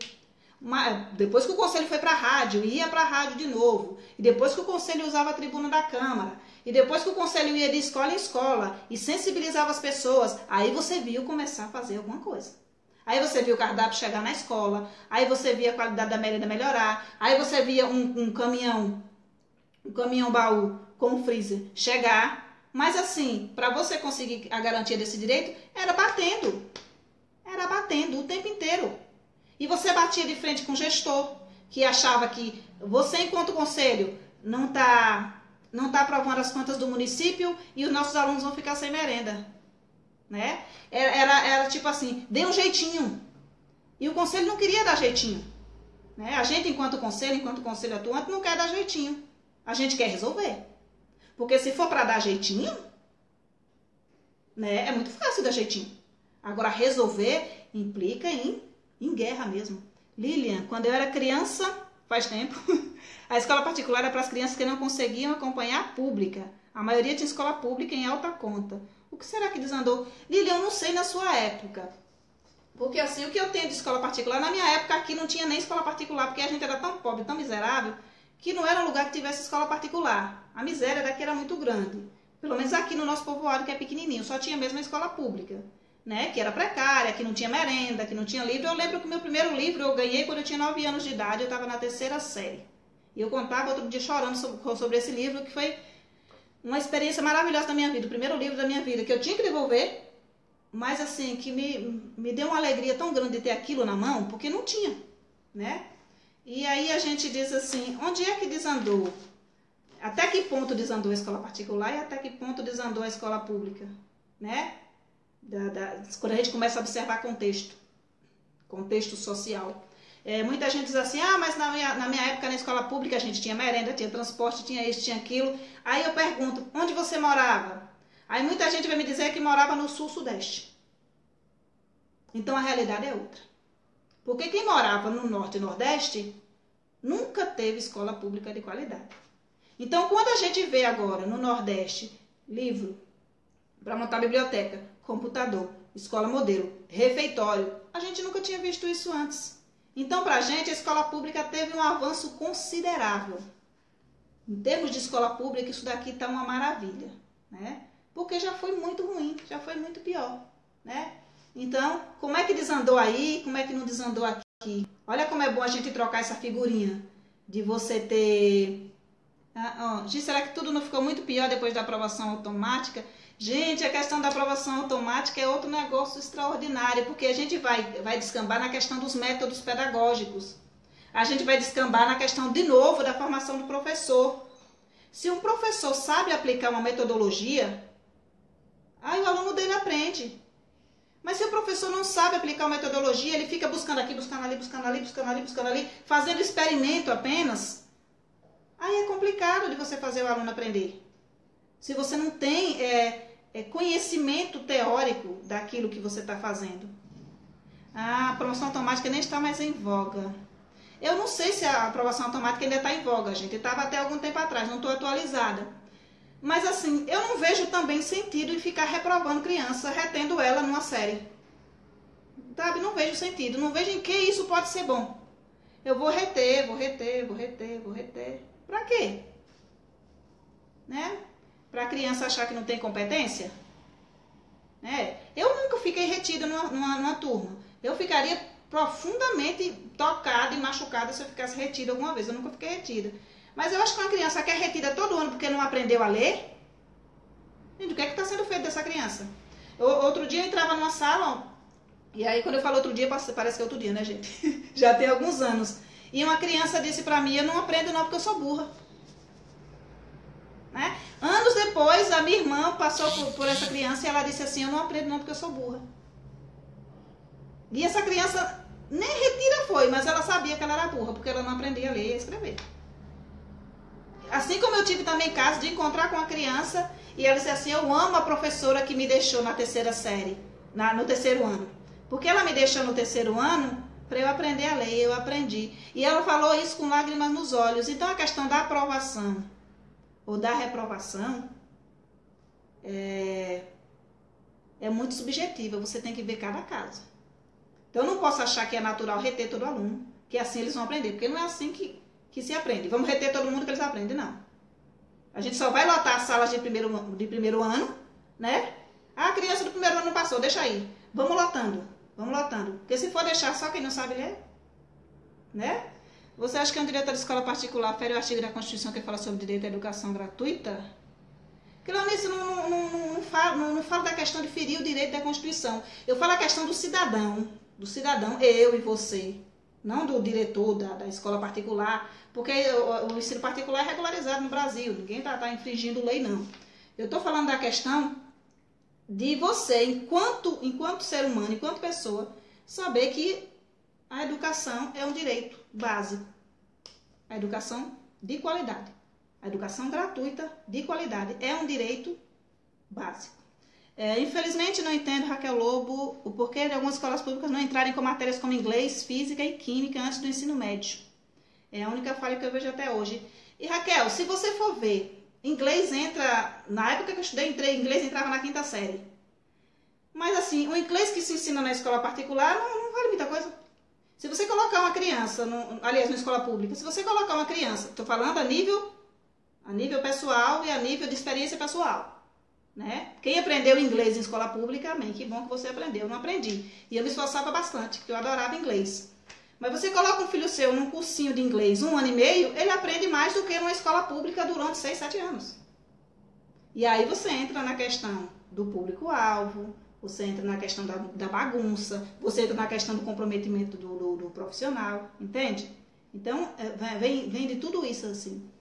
Mas depois que o conselho foi para a rádio, ia para a rádio de novo, e depois que o conselho usava a tribuna da Câmara, e depois que o conselho ia de escola em escola e sensibilizava as pessoas, aí você viu começar a fazer alguma coisa. Aí você viu o cardápio chegar na escola, aí você via a qualidade da merenda melhorar, aí você via um caminhão baú com freezer chegar. Mas assim, para você conseguir a garantia desse direito, era batendo o tempo inteiro. E você batia de frente com o gestor, que achava que você, enquanto conselho, não tá aprovando as contas do município e os nossos alunos vão ficar sem merenda. Né? Era tipo assim, dê um jeitinho. E o conselho não queria dar jeitinho. Né? A gente, enquanto conselho atuante, não quer dar jeitinho. A gente quer resolver. Porque se for para dar jeitinho, né, é muito fácil dar jeitinho. Agora, resolver implica em guerra mesmo. Lilian, quando eu era criança, faz tempo, a escola particular era para as crianças que não conseguiam acompanhar a pública. A maioria tinha escola pública em alta conta. O que será que desandou? Lilian, eu não sei na sua época. Porque assim, o que eu tenho de escola particular, na minha época aqui não tinha nem escola particular, porque a gente era tão pobre, tão miserável, que não era um lugar que tivesse escola particular. A miséria daqui era muito grande. Pelo menos aqui no nosso povoado, que é pequenininho, só tinha mesmo a escola pública. Né, que era precária, que não tinha merenda, que não tinha livro. Eu lembro que o meu primeiro livro eu ganhei quando eu tinha 9 anos de idade, eu estava na 3ª série. E eu contava outro dia chorando sobre esse livro, que foi uma experiência maravilhosa da minha vida, o primeiro livro da minha vida, que eu tinha que devolver, mas assim, que me deu uma alegria tão grande de ter aquilo na mão, porque não tinha, né? E aí a gente diz assim, onde é que desandou? Até que ponto desandou a escola particular e até que ponto desandou a escola pública, né? Quando a gente começa a observar contexto social. Muita gente diz assim, mas na minha época na escola pública a gente tinha merenda, tinha transporte, tinha isso, tinha aquilo. Aí eu pergunto, onde você morava? Aí muita gente vai me dizer que morava no sul-sudeste. Então a realidade é outra. Porque quem morava no norte e nordeste nunca teve escola pública de qualidade. Então quando a gente vê agora no nordeste livro para montar biblioteca, computador, escola modelo, refeitório, a gente nunca tinha visto isso antes. Então, para a gente, a escola pública teve um avanço considerável. Em termos de escola pública, isso daqui está uma maravilha, né? Porque já foi muito ruim, já foi muito pior, né? Então, como é que desandou aí, como é que não desandou aqui? Olha como é bom a gente trocar essa figurinha de você ter... Gente, será que tudo não ficou muito pior depois da aprovação automática? Gente, a questão da aprovação automática é outro negócio extraordinário, porque a gente vai descambar na questão dos métodos pedagógicos. A gente vai descambar na questão, de novo, da formação do professor. Se um professor sabe aplicar uma metodologia, aí o aluno dele aprende. Mas se o professor não sabe aplicar uma metodologia, ele fica buscando aqui, buscando ali, buscando ali, buscando ali, buscando ali, fazendo experimento apenas, aí é complicado de você fazer o aluno aprender. se você não tem conhecimento teórico daquilo que você está fazendo. A aprovação automática nem está mais em voga. Eu não sei se a aprovação automática ainda está em voga, gente. Estava até algum tempo atrás, não estou atualizada. Mas assim, eu não vejo também sentido em ficar reprovando criança, retendo ela numa série. Sabe? Não vejo sentido. Não vejo em que isso pode ser bom. Eu vou reter. Pra quê? Né? Pra criança achar que não tem competência? Eu nunca fiquei retida numa turma. Eu ficaria profundamente tocada e machucada se eu ficasse retida alguma vez. Eu nunca fiquei retida. Mas eu acho que uma criança que é retida todo ano porque não aprendeu a ler, gente, o que é que está sendo feito dessa criança? Outro dia eu entrava numa sala, e aí quando eu falo outro dia, parece que é outro dia, né, gente? Já tem alguns anos. E uma criança disse pra mim, eu não aprendo não porque eu sou burra. Né? Anos depois, a minha irmã passou por essa criança e ela disse assim, eu não aprendo não porque eu sou burra. E essa criança nem retira foi, mas ela sabia que ela era burra, porque ela não aprendia a ler e a escrever. Assim como eu tive também caso de encontrar com uma criança e ela disse assim, eu amo a professora que me deixou na terceira série, no terceiro ano. Porque ela me deixou no terceiro ano para eu aprender a ler, eu aprendi. E ela falou isso com lágrimas nos olhos. Então a questão da aprovação ou da reprovação é muito subjetiva, você tem que ver cada caso. Então eu não posso achar que é natural reter todo aluno, que assim eles vão aprender, porque não é assim que se aprende. Vamos reter todo mundo que eles aprendem, não. A gente só vai lotar as salas de primeiro ano, né? A criança do primeiro ano não passou, deixa aí. Vamos lotando. Porque se for deixar só quem não sabe ler, né? Você acha que um diretor de escola particular fere o artigo da Constituição que fala sobre direito à educação gratuita? Clarice, não falo da questão de ferir o direito da Constituição. Eu falo a questão do cidadão, eu e você. Não do diretor da escola particular, porque o ensino particular é regularizado no Brasil, ninguém está infringindo lei, não. Eu estou falando da questão de você, enquanto ser humano, enquanto pessoa, saber que a educação é um direito básico. A educação de qualidade. A educação gratuita de qualidade é um direito básico. Infelizmente, não entendo, Raquel Lobo, o porquê de algumas escolas públicas não entrarem com matérias como inglês, física e química antes do ensino médio. É a única falha que eu vejo até hoje. E, Raquel, se você for ver, inglês entra... Na época que eu estudei, inglês entrava na 5ª série. Mas, assim, o inglês que se ensina na escola particular não vale muita coisa. Se você colocar uma criança, aliás, na escola pública, se você colocar uma criança, estou falando a nível pessoal e a nível de experiência pessoal. Né? Quem aprendeu inglês em escola pública, amém, que bom que você aprendeu, eu não aprendi. E eu me esforçava bastante, porque eu adorava inglês. Mas você coloca um filho seu num cursinho de inglês 1 ano e meio, ele aprende mais do que numa escola pública durante 6, 7 anos. E aí você entra na questão do público-alvo, você entra na questão da bagunça, você entra na questão do comprometimento do profissional, entende? Então, vem de tudo isso assim.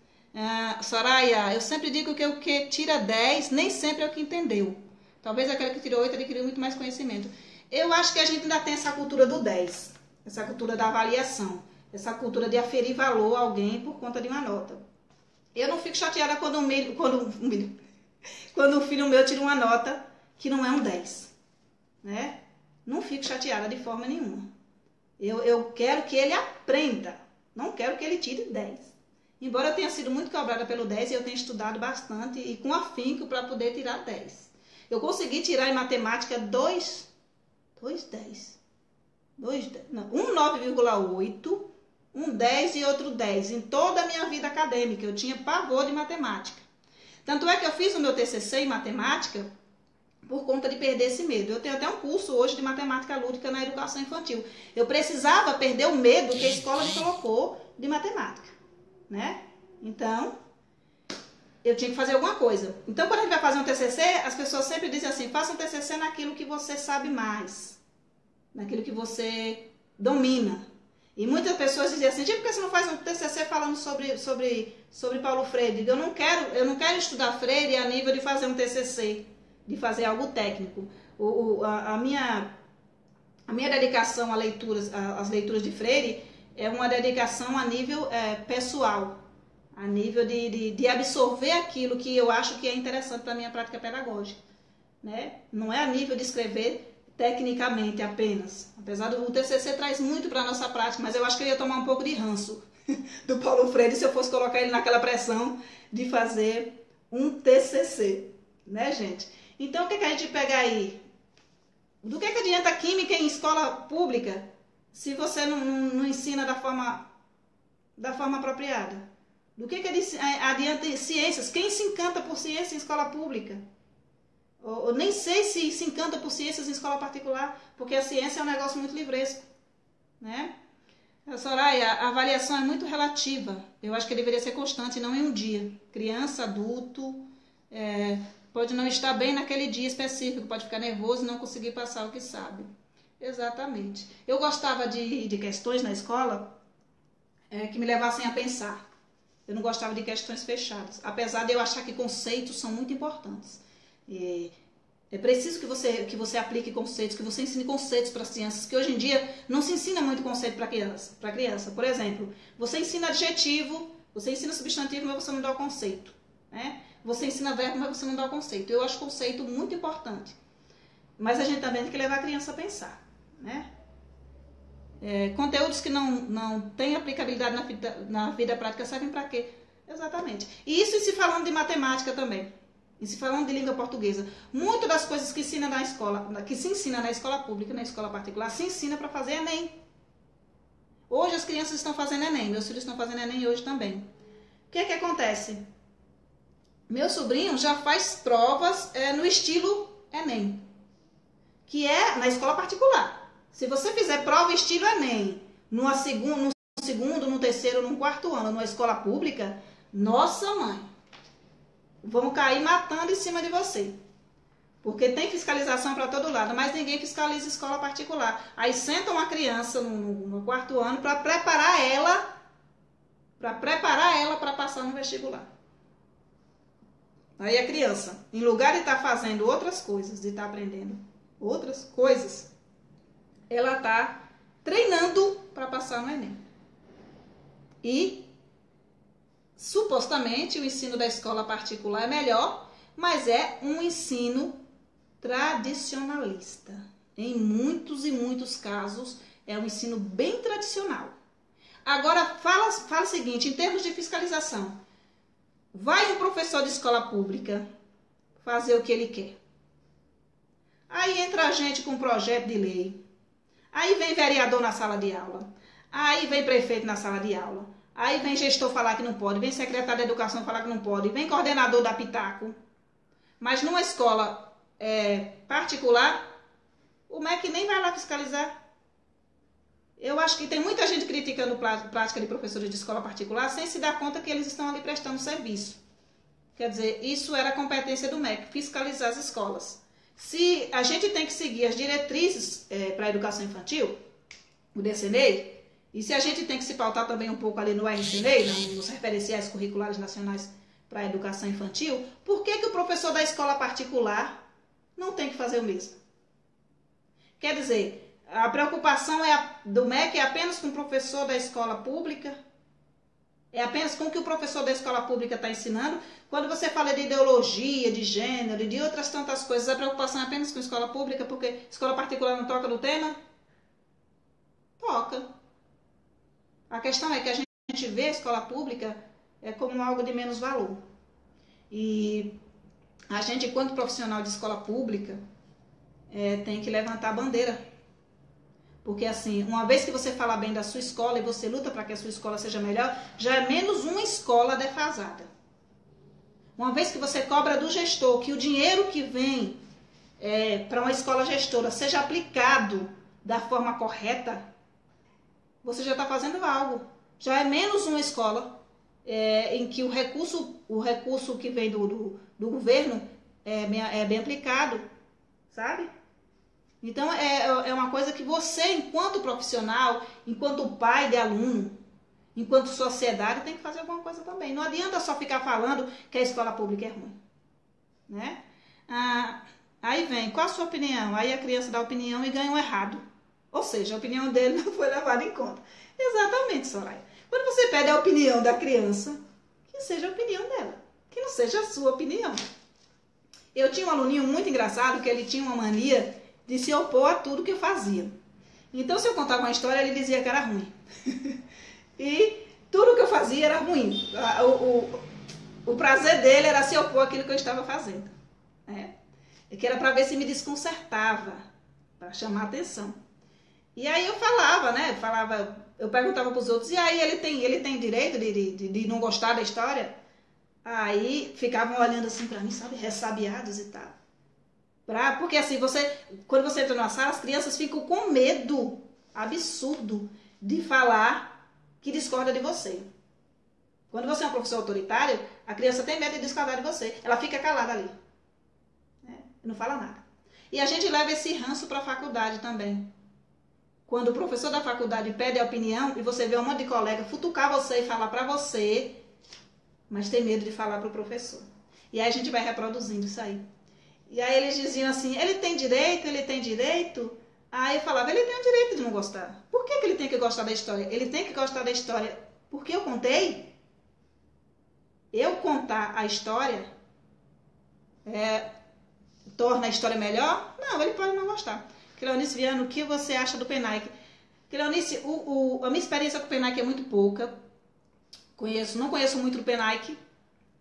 Soraya, eu sempre digo que o que tira 10 nem sempre é o que entendeu. Talvez aquele que tirou 8 adquiriu muito mais conhecimento. Eu acho que a gente ainda tem essa cultura do 10, essa cultura da avaliação, essa cultura de aferir valor a alguém por conta de uma nota. Eu não fico chateada quando o filho meu tira uma nota que não é um 10. Né? Não fico chateada de forma nenhuma. Eu quero que ele aprenda, não quero que ele tire 10. Embora eu tenha sido muito cobrada pelo 10 e eu tenha estudado bastante e com afinco para poder tirar 10. Eu consegui tirar em matemática um 9,8, um 10 e outro 10. Em toda a minha vida acadêmica, eu tinha pavor de matemática. Tanto é que eu fiz o meu TCC em matemática por conta de perder esse medo. Eu tenho até um curso hoje de matemática lúdica na educação infantil. Eu precisava perder o medo que a escola me colocou de matemática. Né? Então, eu tinha que fazer alguma coisa. Então, quando a gente vai fazer um TCC, as pessoas sempre dizem assim, faça um TCC naquilo que você sabe mais, naquilo que você domina. E muitas pessoas dizem assim, por que você não faz um TCC falando sobre Paulo Freire? Eu não quero estudar Freire a nível de fazer um TCC, de fazer algo técnico. A minha dedicação às leituras de Freire é uma dedicação a nível pessoal, a nível de absorver aquilo que eu acho que é interessante para a minha prática pedagógica, né? Não é a nível de escrever tecnicamente apenas, apesar do TCC traz muito para a nossa prática, mas eu acho que eu ia tomar um pouco de ranço do Paulo Freire se eu fosse colocar ele naquela pressão de fazer um TCC, né, gente? Então, o que a gente pega aí? Do que adianta química em escola pública se você não ensina da forma apropriada? Do que adianta ciências? Quem se encanta por ciência em escola pública? Eu nem sei se encanta por ciências em escola particular, porque a ciência é um negócio muito livresco, né? Soraya, a avaliação é muito relativa. Eu acho que deveria ser constante, não em um dia. Criança, adulto, pode não estar bem naquele dia específico, pode ficar nervoso e não conseguir passar o que sabe. Exatamente. Eu gostava de questões na escola que me levassem a pensar. Eu não gostava de questões fechadas, apesar de eu achar que conceitos são muito importantes. É preciso que você aplique conceitos, que você ensine conceitos para as crianças, que hoje em dia não se ensina muito conceito para criança. Por exemplo, você ensina adjetivo, você ensina substantivo, mas você não dá o conceito, né? Você ensina verbo, mas você não dá o conceito. Eu acho o conceito muito importante. Mas a gente também tem que levar a criança a pensar, né? Conteúdos que não têm aplicabilidade na vida prática servem para quê? Exatamente. E isso se falando de matemática também. E se falando de língua portuguesa. Muitas das coisas que se ensina na escola pública, na escola particular, se ensina para fazer Enem. Hoje as crianças estão fazendo Enem. Meus filhos estão fazendo Enem hoje também. O que acontece? Meu sobrinho já faz provas no estilo Enem, que é na escola particular. Se você fizer prova estilo Enem no segundo, no terceiro, no quarto ano, numa escola pública, nossa mãe, vão cair matando em cima de você. Porque tem fiscalização para todo lado, mas ninguém fiscaliza escola particular. Aí senta uma criança no quarto ano para preparar ela para passar no vestibular. Aí a criança, em lugar de estar fazendo outras coisas, de estar aprendendo outras coisas, ela está treinando para passar no Enem. E, supostamente, o ensino da escola particular é melhor, mas é um ensino tradicionalista. Em muitos e muitos casos, é um ensino bem tradicional. Agora, fala o seguinte, em termos de fiscalização. Vai um professor de escola pública fazer o que ele quer. Aí entra a gente com um projeto de lei. Aí vem vereador na sala de aula. Aí vem prefeito na sala de aula. Aí vem gestor falar que não pode. Vem secretário de educação falar que não pode. Vem coordenador da pitaco. Mas numa escola particular, o MEC nem vai lá fiscalizar. Eu acho que tem muita gente criticando prática de professores de escola particular sem se dar conta que eles estão ali prestando serviço. Quer dizer, isso era competência do MEC, fiscalizar as escolas. Se a gente tem que seguir as diretrizes para a educação infantil, o DCNEI, e se a gente tem que se pautar também um pouco ali no RCNEI, nos referenciais curriculares nacionais para a educação infantil, por que o professor da escola particular não tem que fazer o mesmo? Quer dizer, a preocupação do MEC é apenas com o professor da escola pública? É apenas com o que o professor da escola pública está ensinando? Quando você fala de ideologia, de gênero e de outras tantas coisas, a preocupação é apenas com a escola pública, porque escola particular não toca no tema? Toca. A questão é que a gente vê a escola pública como algo de menos valor. E a gente, enquanto profissional de escola pública, tem que levantar a bandeira. Porque assim, uma vez que você fala bem da sua escola e você luta para que a sua escola seja melhor, já é menos uma escola defasada. Uma vez que você cobra do gestor que o dinheiro que vem para uma escola gestora seja aplicado da forma correta, você já está fazendo algo. Já é menos uma escola em que o recurso que vem do governo é bem aplicado, sabe? Então, é uma coisa que você, enquanto profissional, enquanto pai de aluno, enquanto sociedade, tem que fazer alguma coisa também. Não adianta só ficar falando que a escola pública é ruim, né? Aí vem, qual a sua opinião? Aí a criança dá opinião e ganha um errado. Ou seja, a opinião dele não foi levada em conta. Exatamente, Soraya. Quando você pede a opinião da criança, que seja a opinião dela, que não seja a sua opinião. Eu tinha um aluninho muito engraçado, que ele tinha uma mania de se opor a tudo que eu fazia. Então, se eu contava uma história, ele dizia que era ruim. E tudo que eu fazia era ruim. O prazer dele era se opor àquilo que eu estava fazendo. Né? Que era para ver se me desconcertava, para chamar a atenção. E aí eu falava, né? Eu perguntava para os outros, e aí ele tem direito de não gostar da história? Aí ficavam olhando assim para mim, sabe, ressabiados e tal. Porque assim, quando você entra numa sala, as crianças ficam com medo absurdo de falar que discorda de você. Quando você é um professor autoritário, a criança tem medo de discordar de você. Ela fica calada ali. Né? Não fala nada. E a gente leva esse ranço para a faculdade também. Quando o professor da faculdade pede a opinião e você vê um monte de colega futucar você e falar para você, mas tem medo de falar para o professor. E aí a gente vai reproduzindo isso aí. E aí eles diziam assim, ele tem direito, ele tem direito. Aí eu falava, ele tem o direito de não gostar. Por que ele tem que gostar da história? Ele tem que gostar da história porque eu contei. Eu contar a história torna a história melhor? Não, ele pode não gostar. Cleonice Viana, o que você acha do PENAIC? Cleonice, a minha experiência com o PENAIC é muito pouca. Não conheço muito o PENAIC.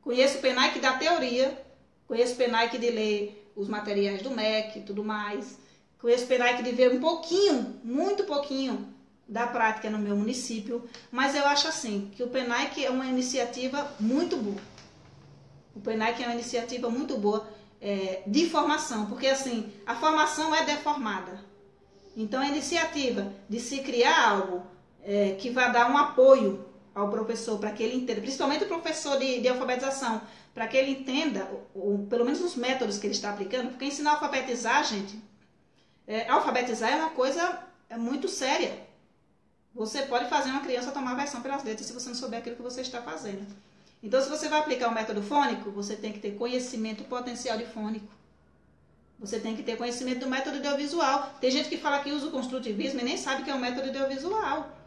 Conheço o PENAIC da teoria. Conheço o PENAIC de ler os materiais do MEC e tudo mais. Conheço o PENAIC de ver um pouquinho, muito pouquinho, da prática no meu município. Mas eu acho assim, que o PENAIC é uma iniciativa muito boa. O PENAIC é uma iniciativa muito boa de formação. Porque assim, a formação é deformada. Então a iniciativa de se criar algo que vai dar um apoio ao professor, para que ele entenda, principalmente o professor de alfabetização, para que ele entenda, pelo menos os métodos que ele está aplicando, porque ensinar a alfabetizar, gente, alfabetizar é uma coisa muito séria. Você pode fazer uma criança tomar aversão pelas letras se você não souber aquilo que você está fazendo. Então, se você vai aplicar o método fônico, você tem que ter conhecimento potencial de fônico. Você tem que ter conhecimento do método de audiovisual. Tem gente que fala que usa o construtivismo e nem sabe que é um método de audiovisual.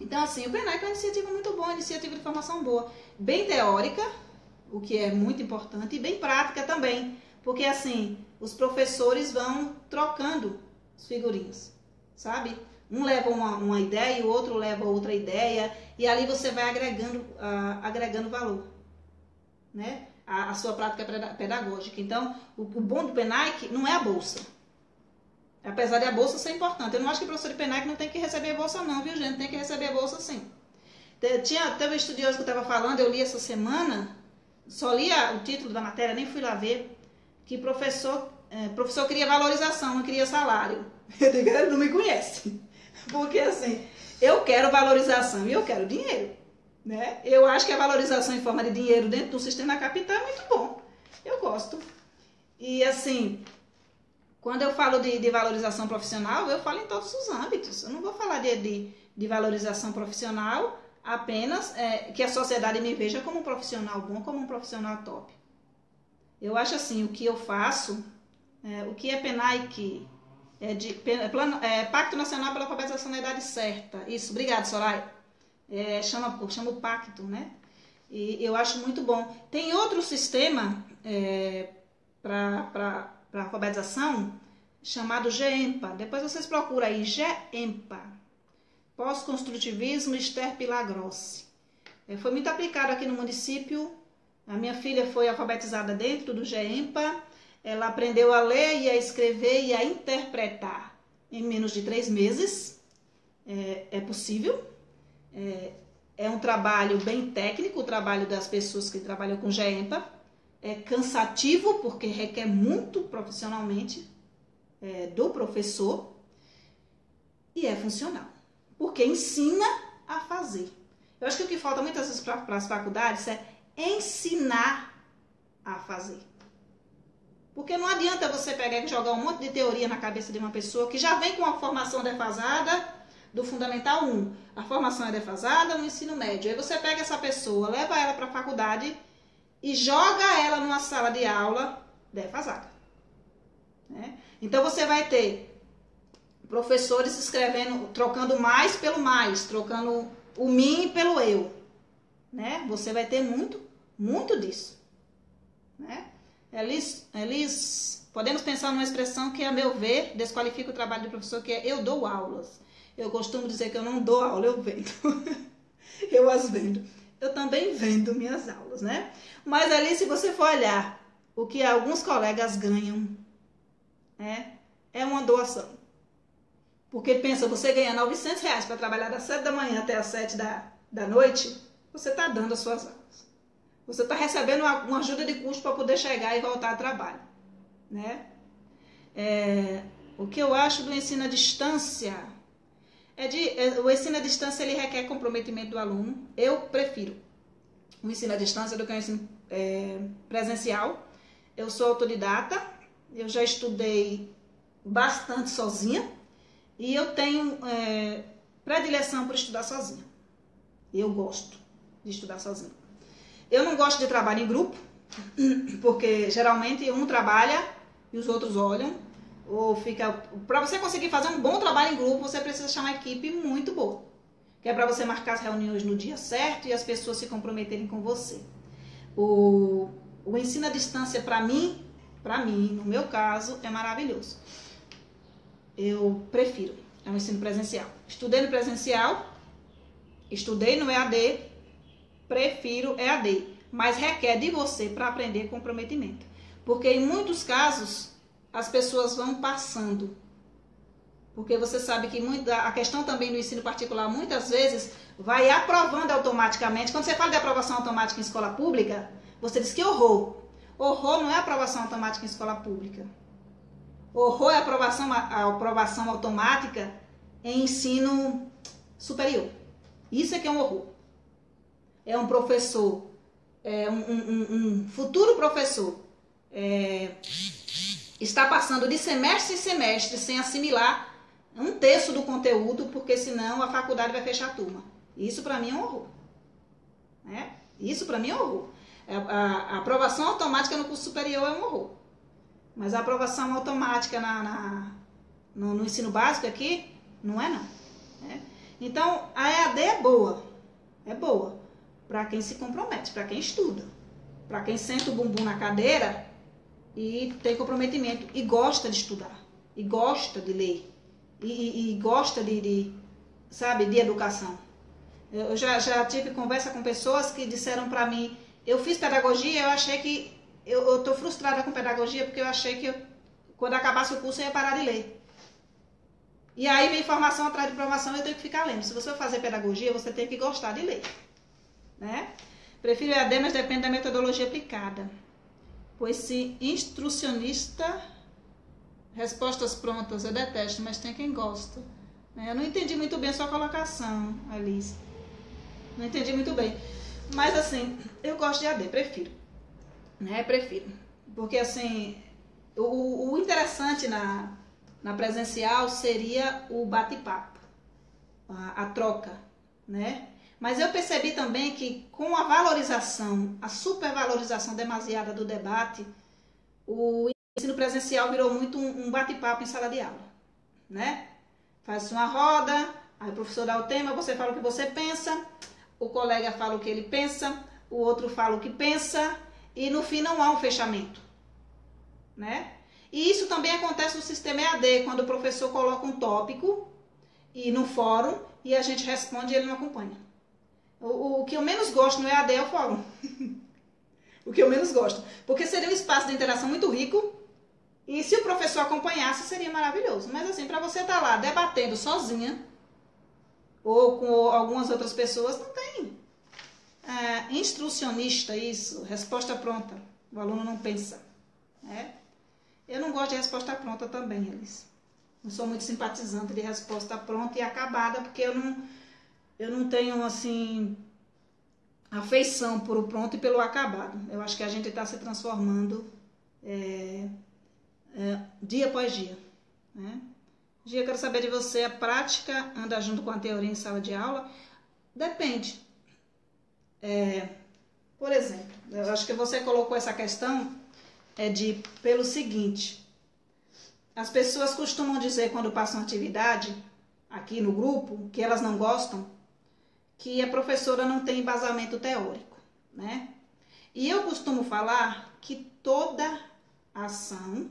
Então, assim, o PENAIC é uma iniciativa muito boa, uma iniciativa de formação boa. Bem teórica, o que é muito importante, e bem prática também. Porque, assim, os professores vão trocando os figurinhos, sabe? Um leva uma ideia e o outro leva outra ideia. E ali você vai agregando valor, né? A sua prática pedagógica. Então, o bom do PENAIC não é a bolsa. Apesar de a bolsa ser importante. Eu não acho que o professor de PENAIC não tem que receber a bolsa não, viu, gente? Tem que receber a bolsa sim. Teve um estudioso que eu estava falando, eu li essa semana, só li o título da matéria, nem fui lá ver, que professor queria valorização, não queria salário. Eu digo, ele não me conhece. Porque assim, eu quero valorização e eu quero dinheiro. Né? Eu acho que a valorização em forma de dinheiro dentro do sistema capital é muito bom. Eu gosto. E assim, quando eu falo de valorização profissional, eu falo em todos os âmbitos. Eu não vou falar de valorização profissional apenas que a sociedade me veja como um profissional bom, como um profissional top. Eu acho assim, o que eu faço, o que é PENAIC, Pacto Nacional pela Alfabetização na Idade Certa. Isso, obrigado, Soraya. Chama o pacto, né? E eu acho muito bom. Tem outro sistema para alfabetização chamado GEMPA. Depois vocês procuram aí, GEMPA. Pós-construtivismo Esther Pilar Grossi. Foi muito aplicado aqui no município. A minha filha foi alfabetizada dentro do GEMPA. Ela aprendeu a ler e a escrever e a interpretar em menos de 3 meses. É possível. É um trabalho bem técnico, o trabalho das pessoas que trabalham com GEMPA. É cansativo, porque requer muito profissionalmente do professor. E é funcional, porque ensina a fazer. Eu acho que o que falta muitas vezes para as faculdades é ensinar a fazer. Porque não adianta você pegar e jogar um monte de teoria na cabeça de uma pessoa que já vem com a formação defasada do Fundamental 1. A formação é defasada no ensino médio. Aí você pega essa pessoa, leva ela para a faculdade e joga ela numa sala de aula defasada. Né? Então você vai ter professores escrevendo, trocando mais pelo mais, trocando o mim pelo eu. né? Você vai ter muito disso, né? Elis, podemos pensar numa expressão que, a meu ver, desqualifica o trabalho do professor, que é eu dou aulas. Eu costumo dizer que eu não dou aula, eu vendo. Eu as vendo. Eu também vendo minhas aulas, né? Mas ali, se você for olhar o que alguns colegas ganham, né, é uma doação. Porque pensa, você ganha R$900 para trabalhar das 7 da manhã até as 7 da noite, você está dando as suas aulas. Você está recebendo uma ajuda de custo para poder chegar e voltar ao trabalho, né? O que eu acho do ensino à distância o ensino à distância ele requer comprometimento do aluno. Eu prefiro o ensino à distância do que o ensino presencial. Eu sou autodidata, eu já estudei bastante sozinha e eu tenho predileção por estudar sozinha. Eu gosto de estudar sozinha. Eu não gosto de trabalho em grupo, porque geralmente um trabalha e os outros olham, ou fica... Para você conseguir fazer um bom trabalho em grupo, você precisa achar uma equipe muito boa, que é para você marcar as reuniões no dia certo e as pessoas se comprometerem com você. O ensino à distância, para mim, no meu caso, é maravilhoso. Eu prefiro o ensino presencial. Estudei no presencial, estudei no EAD, prefiro EAD, mas requer de você, para aprender, comprometimento. Porque em muitos casos, as pessoas vão passando. Porque você sabe que a questão também do ensino particular, muitas vezes, vai aprovando automaticamente. Quando você fala de aprovação automática em escola pública, você diz que horror. Horror não é aprovação automática em escola pública. Horror é a aprovação automática em ensino superior. Isso é que é um horror. É um professor, um futuro professor, está passando de semestre em semestre sem assimilar um terço do conteúdo, porque senão a faculdade vai fechar a turma. Isso para mim é um horror. Né? Isso para mim é um horror. A aprovação automática no curso superior é um horror. Mas a aprovação automática no ensino básico aqui, não é não. Né? Então, a EAD é boa. É boa para quem se compromete, para quem estuda. Para quem senta o bumbum na cadeira e tem comprometimento. E gosta de estudar. E gosta de ler. E gosta de educação. Eu já tive conversa com pessoas que disseram para mim, eu fiz pedagogia, eu achei que... Eu estou frustrada com pedagogia porque eu achei que quando acabasse o curso eu ia parar de ler. E aí vem formação atrás de formação e eu tenho que ficar lendo. Se você for fazer pedagogia, você tem que gostar de ler. Né? Prefiro EAD, mas depende da metodologia aplicada. Pois se instrucionista, respostas prontas, eu detesto, mas tem quem gosta. Eu não entendi muito bem a sua colocação, Alice. Não entendi muito bem. Mas assim, eu gosto de EAD, prefiro. Prefiro. Porque assim, o interessante na presencial seria o bate-papo, a troca, né? Mas eu percebi também que com a valorização, a supervalorização demasiada do debate, o ensino presencial virou muito um bate-papo em sala de aula, né? Faz-se uma roda, aí o professor dá o tema, você fala o que você pensa, o colega fala o que ele pensa, o outro fala o que pensa, e no fim não há um fechamento, né? E isso também acontece no sistema EAD, quando o professor coloca um tópico e no fórum e a gente responde e ele não acompanha. O que eu menos gosto no EAD é o fórum. O que eu menos gosto. Porque seria um espaço de interação muito rico e se o professor acompanhasse seria maravilhoso. Mas assim, para você estar lá debatendo sozinha ou com algumas outras pessoas, não tem. Instrucionista, isso, resposta pronta. O aluno não pensa. Eu não gosto de resposta pronta também, Alice. Não sou muito simpatizante de resposta pronta e acabada, porque eu não tenho, assim, afeição por o pronto e pelo acabado. Eu acho que a gente está se transformando dia após dia. Né? Dia, eu quero saber de você, a prática anda junto com a teoria em sala de aula? Depende. Por exemplo, eu acho que você colocou essa questão pelo seguinte, as pessoas costumam dizer quando passam atividade aqui no grupo que elas não gostam, que a professora não tem embasamento teórico, né? E eu costumo falar que toda ação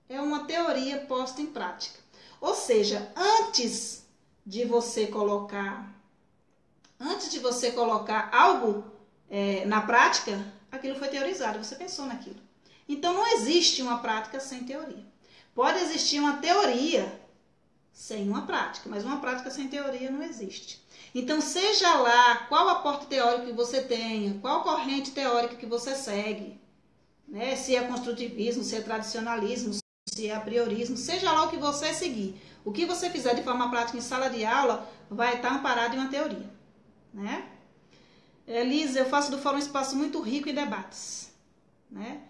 é uma teoria posta em prática. Ou seja, antes de você colocar algo na prática, aquilo foi teorizado, você pensou naquilo. Então não existe uma prática sem teoria. Pode existir uma teoria sem uma prática, mas uma prática sem teoria não existe. Então, seja lá qual aporte teórico que você tenha, qual corrente teórica que você segue, né? Se é construtivismo, se é tradicionalismo, se é a priorismo, seja lá o que você seguir. O que você fizer de forma prática em sala de aula vai estar amparado em uma teoria, né? Elisa, eu faço do fórum um espaço muito rico em debates, né?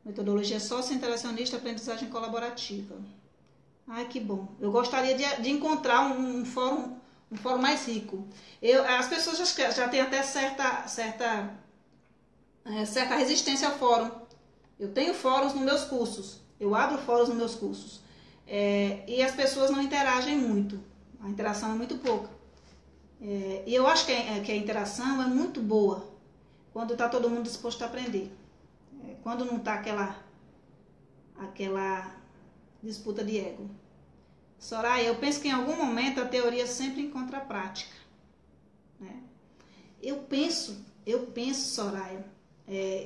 Metodologia socio-interacionista, aprendizagem colaborativa. Ai, que bom. Eu gostaria de encontrar um fórum mais rico. As pessoas já têm até certa resistência ao fórum. Eu tenho fóruns nos meus cursos. Eu abro fóruns nos meus cursos. E as pessoas não interagem muito. A interação é muito pouca. E eu acho que a interação é muito boa quando está todo mundo disposto a aprender. Quando não está aquela disputa de ego. Soraya, eu penso que em algum momento a teoria sempre encontra a prática, né? Eu penso, Soraya,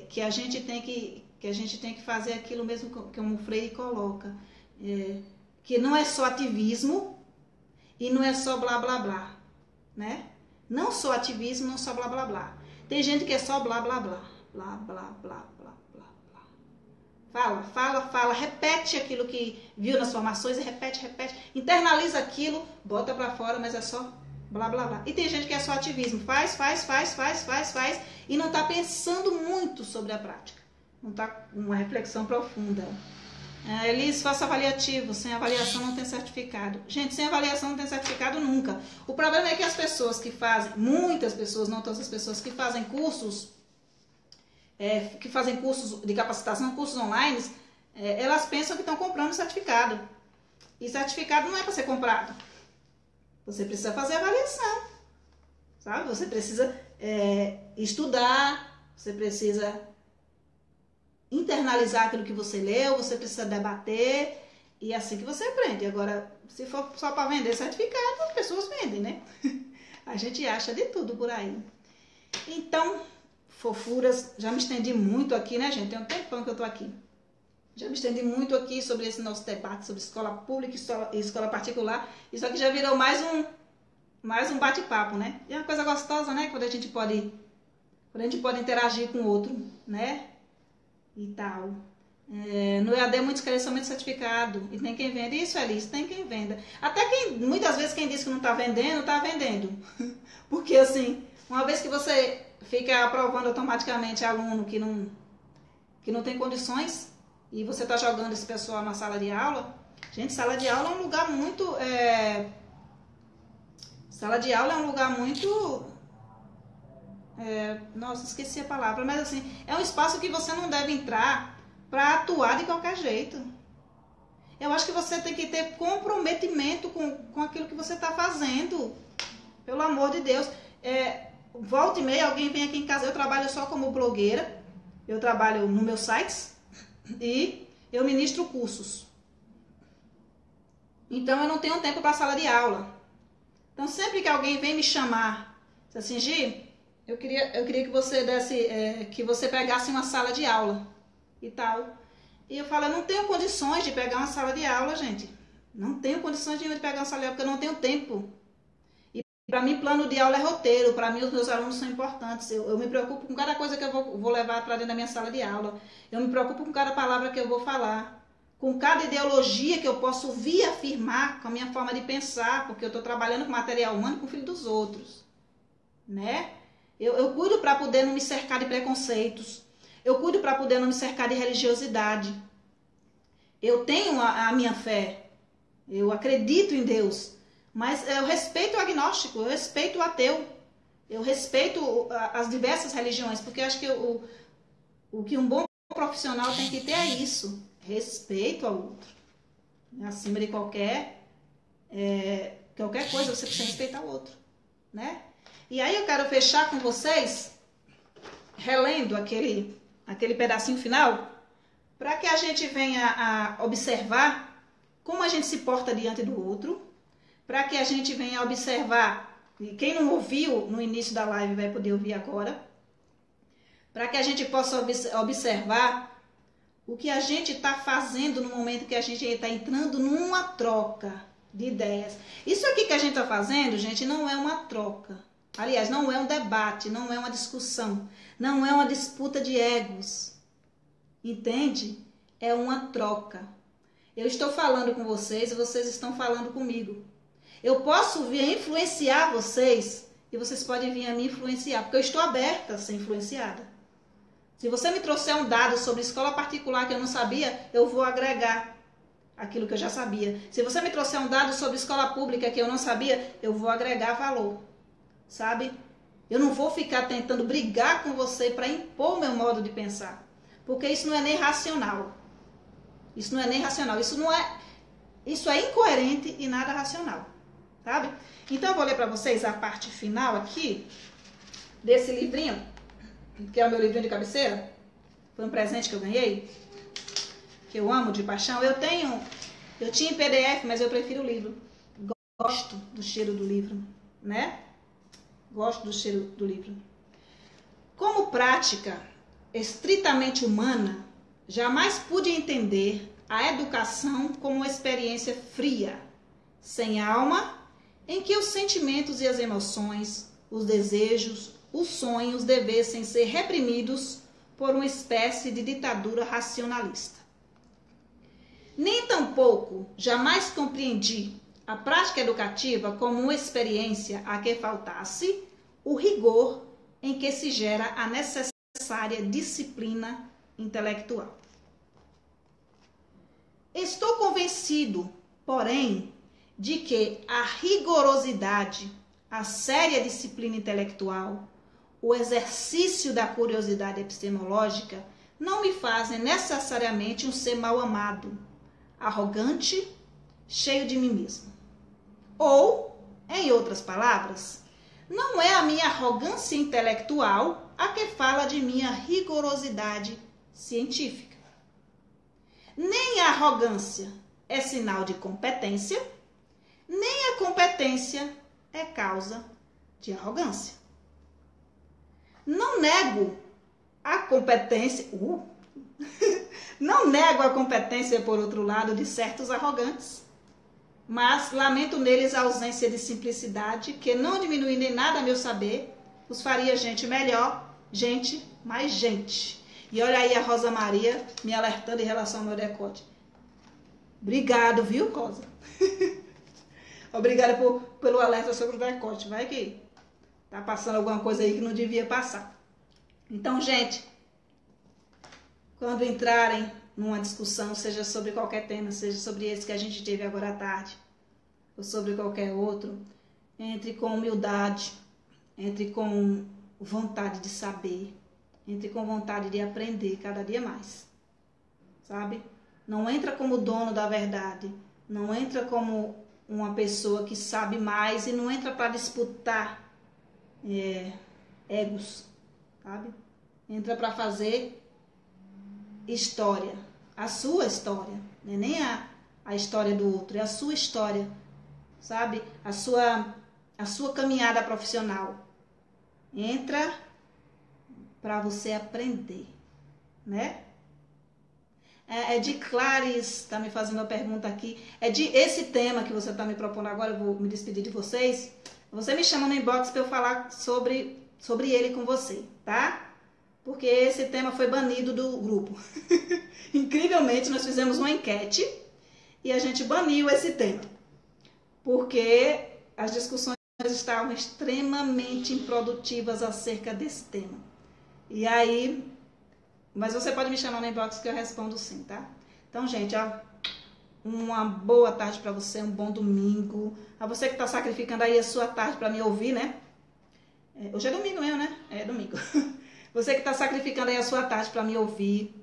que a gente tem que fazer aquilo mesmo que o Freire coloca, que não é só ativismo e não é só blá blá blá, né? Não só ativismo, não só blá blá blá. Tem gente que é só blá blá blá, blá blá blá blá. Fala, repete aquilo que viu nas formações e repete, internaliza aquilo, bota pra fora, mas é só blá, blá, blá. E tem gente que é só ativismo, faz, e não tá pensando muito sobre a prática. Não tá com uma reflexão profunda. Elis, faça avaliativo, sem avaliação não tem certificado. Gente, sem avaliação não tem certificado nunca. O problema é que as pessoas que fazem, muitas pessoas, não todas as pessoas que fazem cursos de capacitação, cursos online, elas pensam que estão comprando certificado. E certificado não é para ser comprado. Você precisa fazer avaliação, sabe? Você precisa estudar, você precisa internalizar aquilo que você leu, você precisa debater, e é assim que você aprende. Agora, se for só para vender certificado, as pessoas vendem, né? A gente acha de tudo por aí. Então, fofuras, já me estendi muito aqui, né, gente? Tem um tempão que eu tô aqui. Já me estendi muito aqui sobre esse nosso debate sobre escola pública e escola particular. Isso aqui já virou mais um bate-papo, né? E é uma coisa gostosa, né? Quando a gente pode interagir com o outro, né? E tal. No EAD muito esclarecimento certificado. E tem quem vende. Isso, Alice, tem quem venda. Até muitas vezes quem diz que não tá vendendo. Porque assim, uma vez que você fica aprovando automaticamente aluno que não tem condições e você está jogando esse pessoal na sala de aula. Gente, sala de aula é um lugar muito... Sala de aula é um lugar muito... nossa, esqueci a palavra, mas assim, é um espaço que você não deve entrar para atuar de qualquer jeito. Eu acho que você tem que ter comprometimento com aquilo que você está fazendo. Pelo amor de Deus. Volta e meia, alguém vem aqui em casa. Eu trabalho só como blogueira. Eu trabalho no meu site e eu ministro cursos. Então eu não tenho tempo para sala de aula. Então sempre que alguém vem me chamar, diz assim, Gi, eu queria que você que você pegasse uma sala de aula e tal. E eu falo, eu não tenho condições de pegar uma sala de aula, gente. Não tenho condições de pegar uma sala de aula porque eu não tenho tempo. Para mim, plano de aula é roteiro. Para mim, os meus alunos são importantes. Eu me preocupo com cada coisa que eu vou levar para dentro da minha sala de aula. Eu me preocupo com cada palavra que eu vou falar. Com cada ideologia que eu posso vir afirmar com a minha forma de pensar. Porque eu estou trabalhando com material humano com o filho dos outros. Né? Eu cuido para poder não me cercar de preconceitos. Eu cuido para poder não me cercar de religiosidade. Eu tenho a minha fé. Eu acredito em Deus. Mas eu respeito o agnóstico, eu respeito o ateu, eu respeito as diversas religiões, porque eu acho que o que um bom profissional tem que ter é isso, respeito ao outro. Acima de qualquer coisa, você precisa respeitar o outro, né? E aí eu quero fechar com vocês, relendo aquele pedacinho final, para que a gente venha a observar como a gente se porta diante do outro, para que a gente venha observar, e quem não ouviu no início da live vai poder ouvir agora, para que a gente possa observar o que a gente está fazendo no momento que a gente está entrando numa troca de ideias. Isso aqui que a gente está fazendo, gente, não é uma troca. Aliás, não é um debate, não é uma discussão, não é uma disputa de egos. Entende? É uma troca. Eu estou falando com vocês e vocês estão falando comigo. Eu posso vir a influenciar vocês e vocês podem vir a me influenciar, porque eu estou aberta a ser influenciada. Se você me trouxer um dado sobre escola particular que eu não sabia, eu vou agregar aquilo que eu já sabia. Se você me trouxer um dado sobre escola pública que eu não sabia, eu vou agregar valor. Sabe? Eu não vou ficar tentando brigar com você para impor meu modo de pensar. Porque isso não é nem racional. Isso não é nem racional. Isso é incoerente e nada racional. Sabe? Então eu vou ler para vocês a parte final aqui desse livrinho, que é o meu livrinho de cabeceira. Foi um presente que eu ganhei, que eu amo de paixão. Eu tinha em PDF, mas eu prefiro o livro. Gosto do cheiro do livro, né? Gosto do cheiro do livro. Como prática estritamente humana, jamais pude entender a educação como uma experiência fria, sem alma, em que os sentimentos e as emoções, os desejos, os sonhos devessem ser reprimidos por uma espécie de ditadura racionalista. Nem tampouco jamais compreendi a prática educativa como uma experiência a que faltasse o rigor em que se gera a necessária disciplina intelectual. Estou convencido, porém, de que a rigorosidade, a séria disciplina intelectual, o exercício da curiosidade epistemológica não me fazem necessariamente um ser mal amado, arrogante, cheio de mim mesmo. Ou, em outras palavras, não é a minha arrogância intelectual a que fala de minha rigorosidade científica. Nem a arrogância é sinal de competência, nem a competência é causa de arrogância. Não nego a competência, não nego a competência, por outro lado, de certos arrogantes, mas lamento neles a ausência de simplicidade, que não diminui nem nada meu saber, os faria gente melhor, gente mais gente. E olha aí a Rosa Maria me alertando em relação ao meu decote. Obrigado, viu, Rosa? Obrigada pelo alerta sobre o decote. Vai que tá passando alguma coisa aí que não devia passar. Então, gente, quando entrarem numa discussão, seja sobre qualquer tema, seja sobre esse que a gente teve agora à tarde, ou sobre qualquer outro, entre com humildade, entre com vontade de saber, entre com vontade de aprender cada dia mais, sabe? Não entra como dono da verdade, não entra como uma pessoa que sabe mais e não entra para disputar egos, sabe? Entra para fazer história, a sua história, não é nem a história do outro, é a sua história, sabe? A sua caminhada profissional. Entra para você aprender, né? É de Clarice, está me fazendo uma pergunta aqui. É de esse tema que você está me propondo agora, eu vou me despedir de vocês. Você me chama no inbox para eu falar sobre ele com você, tá? Porque esse tema foi banido do grupo. Incrivelmente, nós fizemos uma enquete e a gente baniu esse tema. Porque as discussões estavam extremamente improdutivas acerca desse tema. E aí... Mas você pode me chamar no inbox que eu respondo sim, tá? Então, gente, ó, uma boa tarde para você, um bom domingo. A você que tá sacrificando aí a sua tarde para me ouvir, né? Hoje é domingo mesmo, né? É domingo. Você que tá sacrificando aí a sua tarde para me ouvir,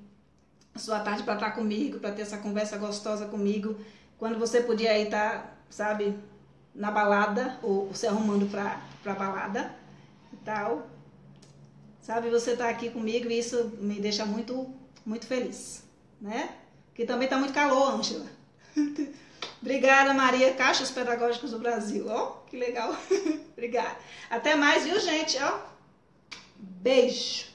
a sua tarde para estar comigo, para ter essa conversa gostosa comigo, quando você podia aí estar, sabe, na balada ou se arrumando pra balada. tal. Sabe, você tá aqui comigo e isso me deixa muito, muito feliz, né? Que também tá muito calor, Ângela. Obrigada, Maria, Caixas Pedagógicas do Brasil. Ó, que legal. Obrigada. Até mais, viu, gente? Ó, beijo.